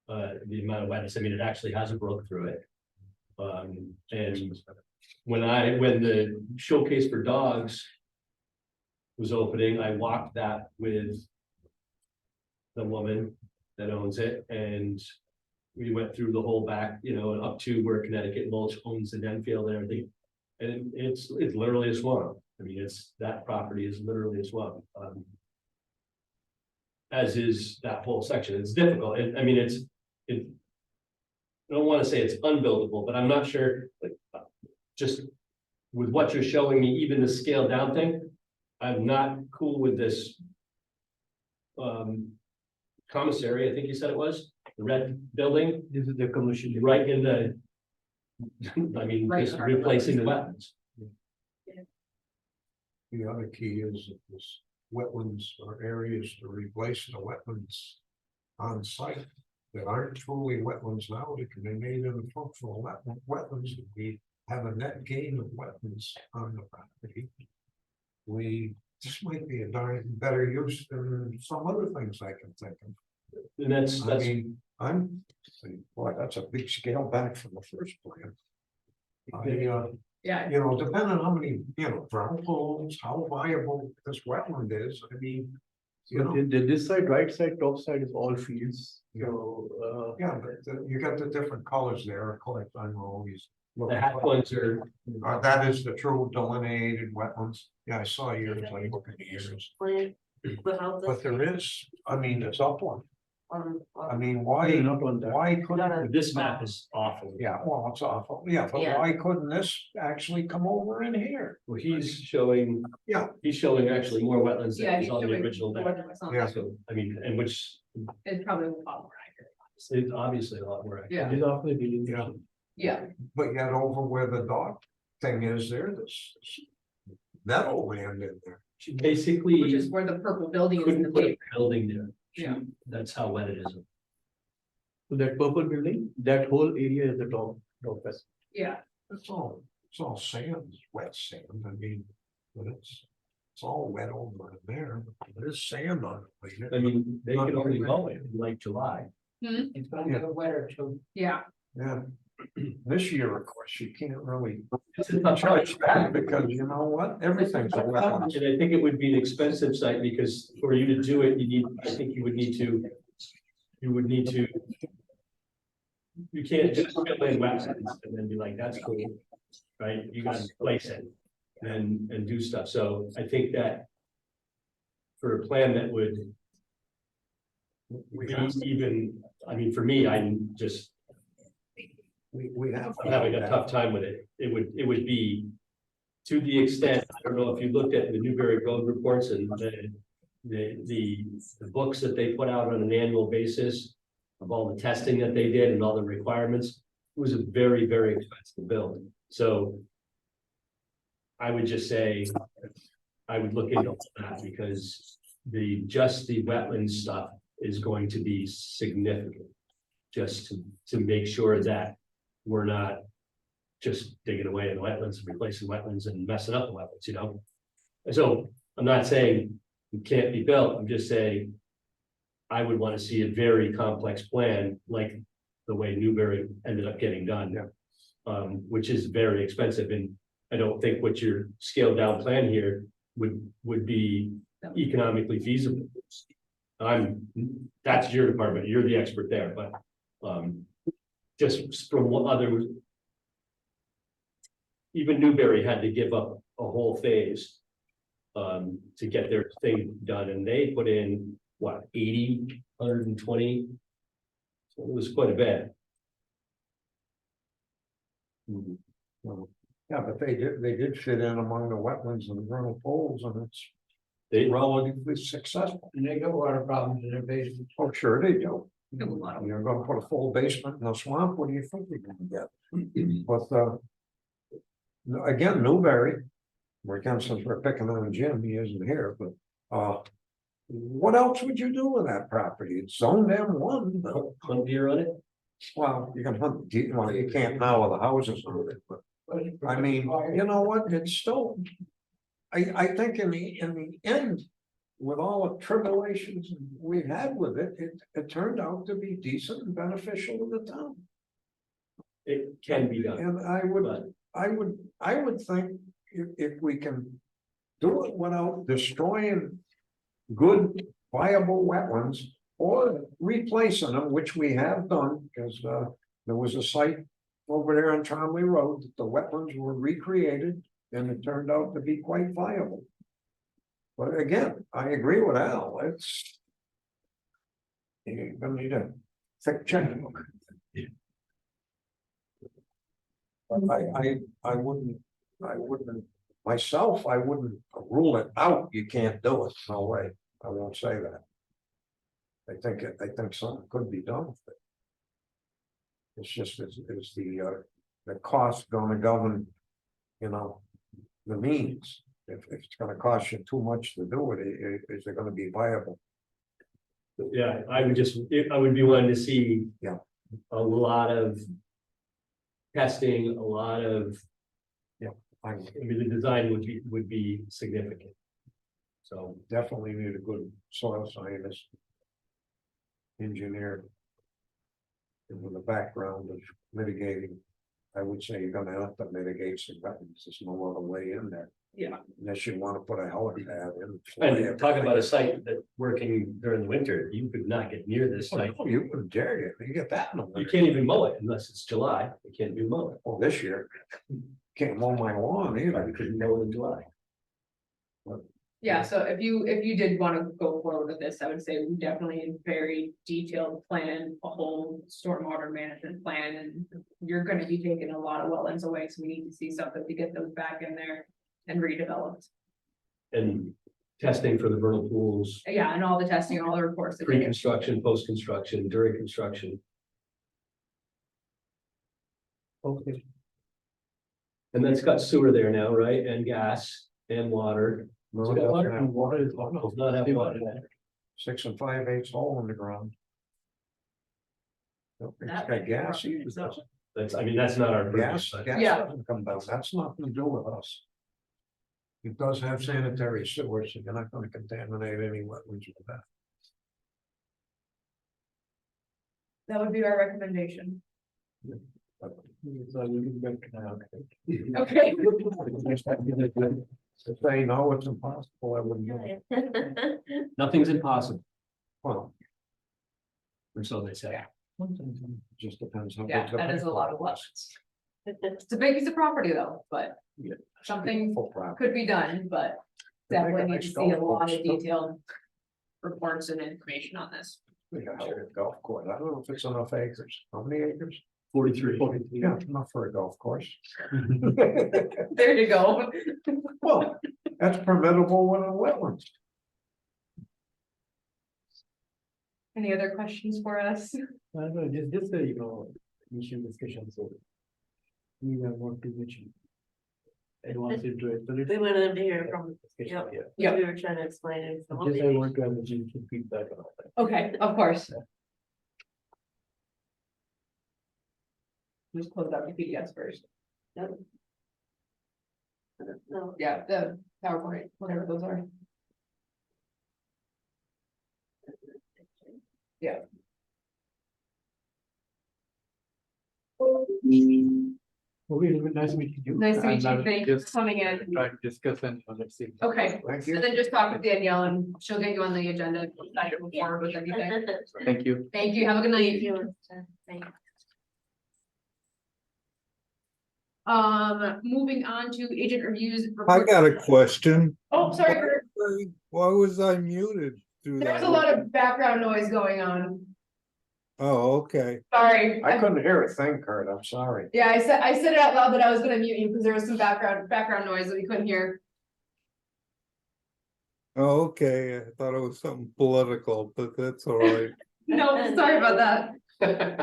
Speaker 5: the amount of wetness. I mean, it actually has a brook through it. And when the showcase for dogs was opening, I walked that with the woman that owns it, and we went through the whole back, and up to where Connecticut Mulch owns the Denfield and everything. And it's literally a swamp. I mean, that property is literally a swamp. As is that whole section. It's difficult. I mean, I don't want to say it's unbuildable, but I'm not sure, like, just with what you're showing me, even the scale down thing, I'm not cool with this. Commissary, I think you said it was, the red building.
Speaker 10: This is the commercial.
Speaker 5: Right in the, I mean,
Speaker 1: Right.
Speaker 5: just replacing the wetlands.
Speaker 2: The other key is that this wetlands or areas to replace the wetlands on site that aren't truly wetlands now, they can be made into functional wetlands. We have a net gain of wetlands on the property. This might be a darn better use than some other things I can think of.
Speaker 5: And
Speaker 2: I
Speaker 5: that's,
Speaker 2: mean, I'm, boy, that's a big scale back from the first plan.
Speaker 1: Yeah,
Speaker 2: You know, depending on how many, you know, vernal pools, how viable this wetland is, I mean. You
Speaker 10: So
Speaker 2: know,
Speaker 10: this side, right side, top side is all fields,
Speaker 2: Yeah.
Speaker 10: so,
Speaker 2: yeah, but you got the different colors there, collect, I'm always.
Speaker 5: the half ones are,
Speaker 2: That is the true delineated wetlands, yeah, I saw yours, I look at yours,
Speaker 3: Plan, the houses.
Speaker 2: but there is, I mean, it's upland. I mean,
Speaker 10: I
Speaker 2: why,
Speaker 10: think not on that.
Speaker 2: why couldn't,
Speaker 5: this map is awful.
Speaker 2: yeah, well, it's awful, yeah, but
Speaker 3: Yeah.
Speaker 2: why couldn't this actually come over in here?
Speaker 5: Well, he's showing.
Speaker 2: Yeah.
Speaker 5: He's showing actually more wetlands
Speaker 1: yeah.
Speaker 5: than is
Speaker 1: he's
Speaker 5: on the
Speaker 1: showing
Speaker 5: original
Speaker 1: more
Speaker 5: map.
Speaker 1: than what's on
Speaker 2: Yeah.
Speaker 1: there.
Speaker 5: So, I mean, and which
Speaker 1: It's probably a lot more accurate.
Speaker 5: is obviously a lot more accurate.
Speaker 1: Yeah.
Speaker 10: It is after the delineation.
Speaker 1: Yeah,
Speaker 2: But yet over where the dog thing is there, this meadow land in there.
Speaker 5: She basically
Speaker 1: which is where the purple building is in the
Speaker 5: couldn't put a
Speaker 1: paper.
Speaker 5: building there.
Speaker 1: Yeah.
Speaker 5: That's how wet it is.
Speaker 10: So that purple building, that whole area is the top west.
Speaker 1: Yeah,
Speaker 2: It's all sand, wet sand, I mean, but it's all wet over in there, there's sand on it.
Speaker 5: I mean, they can only go in like July.
Speaker 2: It's gonna get wetter too.
Speaker 1: yeah,
Speaker 2: Yeah, this year, of course, you can't really
Speaker 5: It's a tough
Speaker 2: charge
Speaker 5: choice.
Speaker 2: that because you know what, everything's a wetland.
Speaker 5: And I think it would be an expensive site because for you to do it, I think you would need to. You can't just fill in wetlands and then be like, that's cool, right? You gotta place it and do stuff. So I think that. For a plan that would
Speaker 2: We
Speaker 5: be
Speaker 2: have,
Speaker 5: even, I mean, for me, I'm having a tough time with it. It would be. To the extent, I don't know if you looked at the Newberry Road reports and the books that they put out on an annual basis. Of all the testing that they did and all the requirements, it was a very, very expensive build, so. I would just say, I would look into that because the wetland stuff is going to be significant. Just to make sure that we're not just digging away in wetlands, replacing wetlands and messing up the wetlands, you know? And so I'm not saying it can't be built, I'm just saying I would want to see a very complex plan like the way Newberry ended up getting done.
Speaker 2: Yeah.
Speaker 5: Which is very expensive, and I don't think what your scaled down plan here would be economically feasible. That's your department, you're the expert there, but just from what others. Even Newberry had to give up a whole phase to get their thing done, and they put in what, 80, 120. So it was quite a bit.
Speaker 2: yeah, but they did fit in among the wetlands and the vernal pools and it's
Speaker 5: They
Speaker 2: relatively successful.
Speaker 10: And they got water problems in their basement.
Speaker 2: Oh, sure they do.
Speaker 1: a lot of-
Speaker 2: You're gonna put a full basement in a swamp, what do you think you're gonna get? But, again, Newberry, again, since we're picking on Jim, he isn't here, but, what else would you do with that property? It's zoned M1, but,
Speaker 5: hunt deer on it.
Speaker 2: well, you can hunt, well, you can't now with the houses on it, but, I mean, you know what, it's still. I think in the end, with all the tribulations we've had with it, it turned out to be decent and beneficial to the town.
Speaker 5: It can be done,
Speaker 2: And
Speaker 5: but
Speaker 2: I would think if we can do it without destroying good viable wetlands or replacing them, which we have done, because there was a site over there on Tromley Road that the wetlands were recreated and it turned out to be quite viable. But again, I agree with Al, you're gonna need a thick checkbook. But I wouldn't, myself, I wouldn't rule it out, you can't do it, no way, I won't say that. I think something could be done with it. It's just, is the cost gonna govern, you know, the means? If it's gonna cost you too much to do it, is it gonna be viable?
Speaker 5: yeah, I would be willing to see.
Speaker 2: Yeah.
Speaker 5: A lot of. Testing, a lot of, I mean, the design would be significant. So,
Speaker 2: Definitely need a good soil scientist. engineered. And with the background of mitigating, I would say you're gonna have to mitigate some wetlands, there's no other way in there.
Speaker 5: Yeah.
Speaker 2: Unless you wanna put a helipad in.
Speaker 5: And talking about a site that working during the winter, you could not get near this
Speaker 2: Oh,
Speaker 5: site.
Speaker 2: no, you wouldn't dare you get that in the
Speaker 5: You
Speaker 2: winter.
Speaker 5: can't even mow it unless it's July. You can't even mow it.
Speaker 2: Oh, this year, can't mow my lawn
Speaker 5: You
Speaker 2: either.
Speaker 5: couldn't mow it in July.
Speaker 1: Yeah, so if you did wanna go forward with this, I would say we definitely a very detailed plan, a whole stormwater management plan, and. You're gonna be taking a lot of wetlands away, so we need to see something to get those back in there and redeveloped.
Speaker 5: And testing for the vernal pools,
Speaker 1: Yeah, and all the testing, all the reports. that they get.
Speaker 5: pre-construction, post-construction, during construction.
Speaker 2: Okay.
Speaker 5: And that's got sewer there now, right? And gas and water.
Speaker 2: No,
Speaker 5: It's
Speaker 2: it
Speaker 5: got
Speaker 2: doesn't
Speaker 5: water?
Speaker 2: have water.
Speaker 5: Does not have water there.
Speaker 2: 6 5/8 hole in the ground. Don't think It's got gas either, does it?
Speaker 5: That's, I mean, that's not our.
Speaker 2: Gas,
Speaker 5: purview, but-
Speaker 2: gas
Speaker 1: Yeah.
Speaker 2: doesn't come down, that's nothing to do with us. It does have sanitary sewers, so you're not gonna contaminate any wetlands with that.
Speaker 1: That would be our recommendation.
Speaker 10: So I will get back to that.
Speaker 1: Okay.
Speaker 2: If they know it's impossible, I wouldn't do it.
Speaker 5: Nothing's impossible,
Speaker 2: Well,
Speaker 5: or so they say.
Speaker 2: it just depends how.
Speaker 1: Yeah,
Speaker 2: big the
Speaker 1: that is a lot of
Speaker 2: backlog is.
Speaker 1: It's a big piece of property though, but
Speaker 2: Yeah.
Speaker 1: something
Speaker 2: Full property.
Speaker 1: could be done, but
Speaker 2: They make a
Speaker 1: definitely need
Speaker 2: nice
Speaker 1: to see a
Speaker 2: golf
Speaker 1: lot
Speaker 2: course,
Speaker 1: of
Speaker 2: too.
Speaker 1: detailed. Reports and information on this.
Speaker 2: They got a golf course, I don't know if it's enough acres, how many acres?
Speaker 5: 43.
Speaker 2: Yeah, enough for a golf course.
Speaker 1: There you go.
Speaker 2: Well, that's permittable with a wetlands.
Speaker 1: Any other questions for us?
Speaker 10: No, just a, initial discussion, so. We have what to mention. Advance into it. So let's-
Speaker 3: We wanted to hear from,
Speaker 10: Discussion,
Speaker 3: yep.
Speaker 10: yeah.
Speaker 3: We were trying to explain it. so
Speaker 10: Just I want to have a initial feedback on that.
Speaker 1: Okay, of course. Just close out the PDFs first.
Speaker 3: No,
Speaker 1: Yeah, the PowerPoint, whatever those are. Yeah.
Speaker 10: Okay, it was nice meeting you.
Speaker 1: Nice to meet
Speaker 10: And I
Speaker 1: you.
Speaker 10: will
Speaker 1: Thank you for
Speaker 10: just
Speaker 1: coming in.
Speaker 10: Try to discuss and let's see.
Speaker 1: Okay,
Speaker 2: Thank
Speaker 1: so
Speaker 2: you.
Speaker 1: then just talk with Danielle and she'll get you on the agenda. Back and forward with everything.
Speaker 10: Thank you.
Speaker 1: Thank you. Have a good
Speaker 3: Thank
Speaker 1: night.
Speaker 3: you. Thank you.
Speaker 1: Moving on to agent reviews.
Speaker 6: I got a question.
Speaker 1: Oh, sorry, Kurt.
Speaker 6: Why was I muted through that?
Speaker 1: There's a lot of background noise going on.
Speaker 6: Oh, okay.
Speaker 1: Sorry.
Speaker 2: I couldn't hear a thing, Kurt, I'm sorry.
Speaker 1: Yeah, I said it out loud that I was gonna mute you because there was some background noise that we couldn't hear.
Speaker 6: Oh, okay. I thought it was something political, but that's all right.
Speaker 1: No, sorry about that.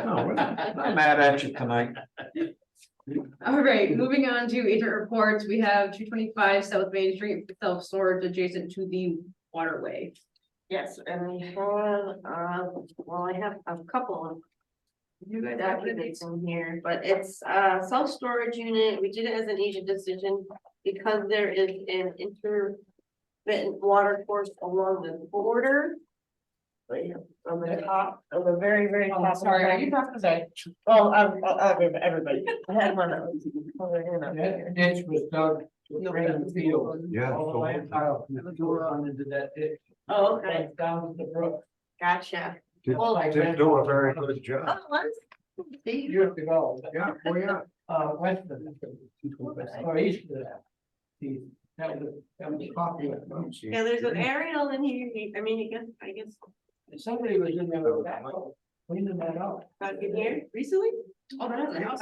Speaker 2: No, we're not mad at you tonight.
Speaker 1: All right, moving on to agent reports. We have 225 South Main Street self-storage adjacent to the waterway.
Speaker 3: Yes, and we have, well, I have a couple of
Speaker 1: You guys have
Speaker 3: documents in here, but it's self-storage unit. We did it as an agent decision because there is an intermittent water course along the border. Right here, on the top, on the very, very
Speaker 1: Oh,
Speaker 3: top.
Speaker 1: sorry, are you talking about?
Speaker 3: Well, everybody, I had one that was. over here, not here.
Speaker 10: Ditch was dug.
Speaker 1: No, that was the old one.
Speaker 2: Yeah.
Speaker 10: All the land pile, the door on into that ditch.
Speaker 3: Oh, okay,
Speaker 10: Down to the brook.
Speaker 3: gotcha.
Speaker 2: Did
Speaker 3: Well,
Speaker 2: did do a very good job.
Speaker 3: Oh, let's see.
Speaker 10: You have to go.
Speaker 2: Yeah, oh yeah.
Speaker 10: West of it. Or east of that. See, that was popular.
Speaker 3: Yeah, there's an aerial in here, I mean, I guess,
Speaker 10: Somebody was in there with that, cleaning that up.
Speaker 3: back in here recently?
Speaker 1: Oh, no, the house.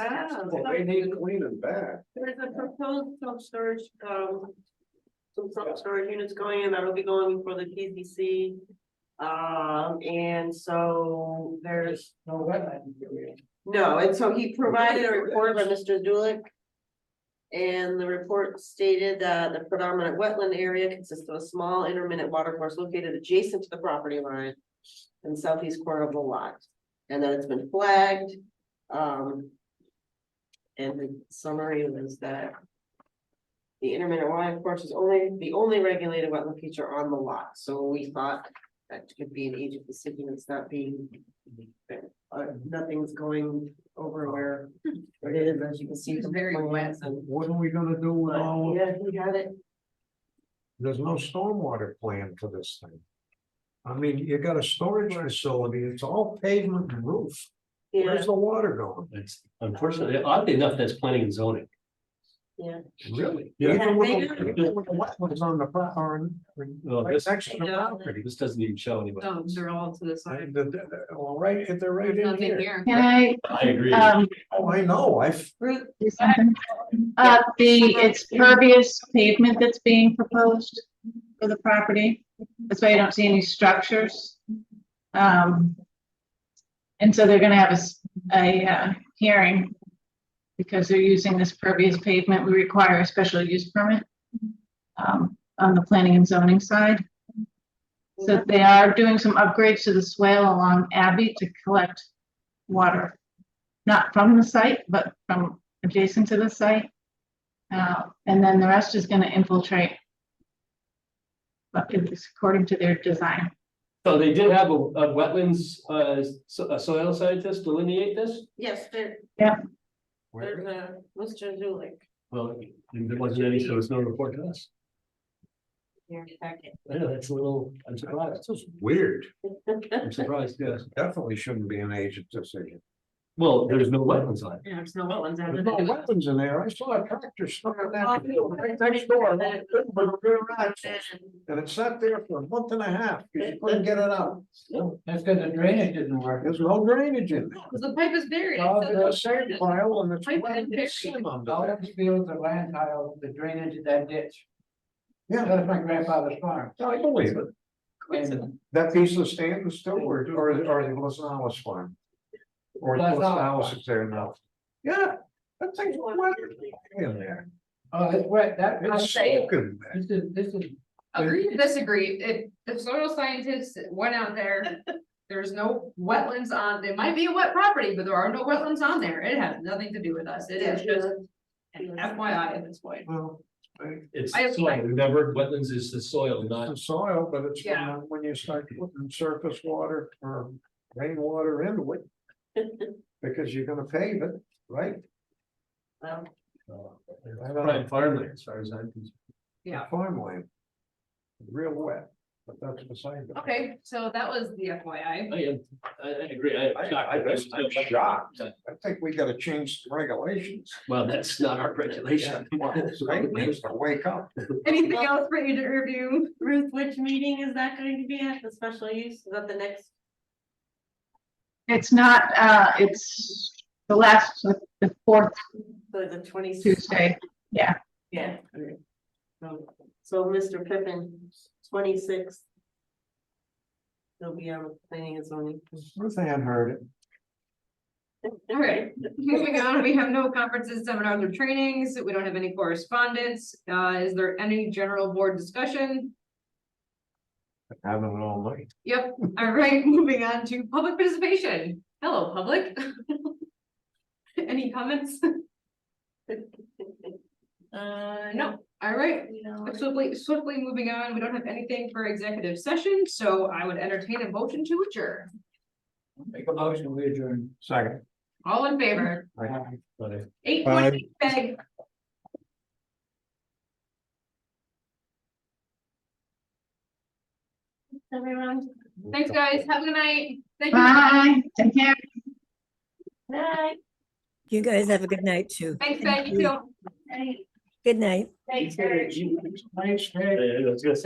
Speaker 2: Well, they need cleaning back.
Speaker 3: There's a proposed self-storage, some self-storage units going in, that'll be going for the PZC. And so there's,
Speaker 10: No wetland area.
Speaker 3: no, and so he provided a report by Mr. Dulick. And the report stated that the predominant wetland area consists of a small intermittent watercourse located adjacent to the property line. In southeast corner of the lot, and that it's been flagged. And the summary was that. The intermittent watercourse is the only regulated wetland feature on the lot, so we thought that could be an agent decision, it's not being. Nothing's going over where it is, as you can see.
Speaker 1: It's
Speaker 3: from
Speaker 1: very
Speaker 3: plans
Speaker 1: wet.
Speaker 3: and-
Speaker 2: What are we gonna do with all,
Speaker 3: Yeah, we got it.
Speaker 2: there's no stormwater plan for this thing. I mean, you got a storage facility, it's all pavement and roof.
Speaker 3: Yeah,
Speaker 2: Where's the water going?
Speaker 5: It's unfortunately, oddly enough, that's planning and zoning.
Speaker 3: yeah.
Speaker 2: Really?
Speaker 5: Yeah.
Speaker 2: Even with the wetlands on the,
Speaker 5: Well,
Speaker 2: right
Speaker 5: this,
Speaker 2: next to the property.
Speaker 5: this doesn't even show anyway.
Speaker 1: They're all to the side.
Speaker 2: And well, right, they're right in
Speaker 1: Nothing
Speaker 2: here.
Speaker 1: here.
Speaker 12: Can I,
Speaker 5: I agree.
Speaker 2: Oh, I know,
Speaker 3: Ruth,
Speaker 12: do something? It's pervious pavement that's being proposed for the property. That's why you don't see any structures. And so they're gonna have a hearing. Because they're using this pervious pavement, we require a special use permit. On the planning and zoning side. So they are doing some upgrades to the swale along Abbey to collect water. Not from the site, but from adjacent to the site. And then the rest is gonna infiltrate. But it's according to their design.
Speaker 5: So they did have a wetlands, a soil scientist delineate this?
Speaker 3: yes, there's
Speaker 2: Where-
Speaker 3: a Mr. Zulik.
Speaker 5: Well, there wasn't any, so it's no report to us.
Speaker 3: Here, packet.
Speaker 5: I know, that's a little, I'm surprised.
Speaker 2: That's just weird.
Speaker 5: I'm surprised, yes.
Speaker 2: Definitely shouldn't be an agent decision.
Speaker 5: Well, there's no wetlands on it.
Speaker 1: Yeah, there's no wetlands.
Speaker 2: There's no wetlands in there. I saw a tractor stuck in that field right next door. And it sat there for a month and a half. You couldn't get it out.
Speaker 10: That's because the drainage didn't work.
Speaker 2: There's no drainage in there.
Speaker 1: Because the pipe is buried.
Speaker 2: Oh,
Speaker 1: So
Speaker 2: it's a sand pile and it's
Speaker 1: Pipe
Speaker 2: wet
Speaker 1: and
Speaker 2: and
Speaker 1: buried.
Speaker 2: it's sand under
Speaker 10: All
Speaker 2: there.
Speaker 10: those fields are land tile, the drainage of that ditch.
Speaker 2: Yeah,
Speaker 10: That's my grandfather's farm.
Speaker 2: I believe it.
Speaker 10: And
Speaker 2: That piece of stand is still, or the Lasales farm. Or the
Speaker 10: Lasales
Speaker 2: Lasales is there now. Yeah, that thing's wet in there.
Speaker 10: oh, it's wet, that.
Speaker 2: It's soaking there.
Speaker 10: This is.
Speaker 1: Agree to disagree. If the soil scientists went out there, there's no wetlands on, there might be a wet property, but there are no wetlands on there. It has nothing to do with us. It is just an FYI at this point.
Speaker 2: Well,
Speaker 5: It's
Speaker 1: I have-
Speaker 5: soil, remember, wetlands is the soil,
Speaker 2: it's
Speaker 5: not,
Speaker 2: the soil, but it's
Speaker 1: Yeah.
Speaker 2: when you start putting surface water or rainwater into it. Because you're gonna pave it, right?
Speaker 3: Well,
Speaker 5: prime farmland, as far as I'm concerned.
Speaker 1: Yeah.
Speaker 2: Farmland. Real wet, but that's beside the.
Speaker 1: Okay, so that was the FYI.
Speaker 5: I agree, I'm shocked.
Speaker 2: I'm shocked. I think we gotta change the regulations.
Speaker 5: Well, that's not our regulation.
Speaker 2: State needs to wake up.
Speaker 1: Anything else for you to review?
Speaker 3: Ruth, which meeting is that going to be at, the special use, is that the next?
Speaker 12: It's not, it's the last, the fourth
Speaker 3: The 26th.
Speaker 12: Tuesday.
Speaker 3: Yeah. So Mr. Pippin, 26th. He'll be on planning and zoning.
Speaker 2: Ruth Ann heard it.
Speaker 1: All right, moving on, we have no conferences, seminars, or trainings. We don't have any correspondence. Is there any general board discussion?
Speaker 2: Having it all night.
Speaker 1: Yep, all right, moving on to public participation. Hello, public. Any comments? No, all right. Swiftly moving on. We don't have anything for executive session, so I would entertain a motion to adjourn.
Speaker 10: Make a motion, we adjourn.
Speaker 2: Second.
Speaker 1: All in favor?
Speaker 5: But
Speaker 1: 8.8 Peg. Everyone, thanks, guys. Have a good night. Thank you.
Speaker 12: Bye, take care.
Speaker 3: Night.
Speaker 9: You guys have a good night too.
Speaker 1: Thanks, Peg. You too.
Speaker 9: Good night.
Speaker 3: Thanks,
Speaker 10: Thanks, Greg.
Speaker 5: I was gonna say,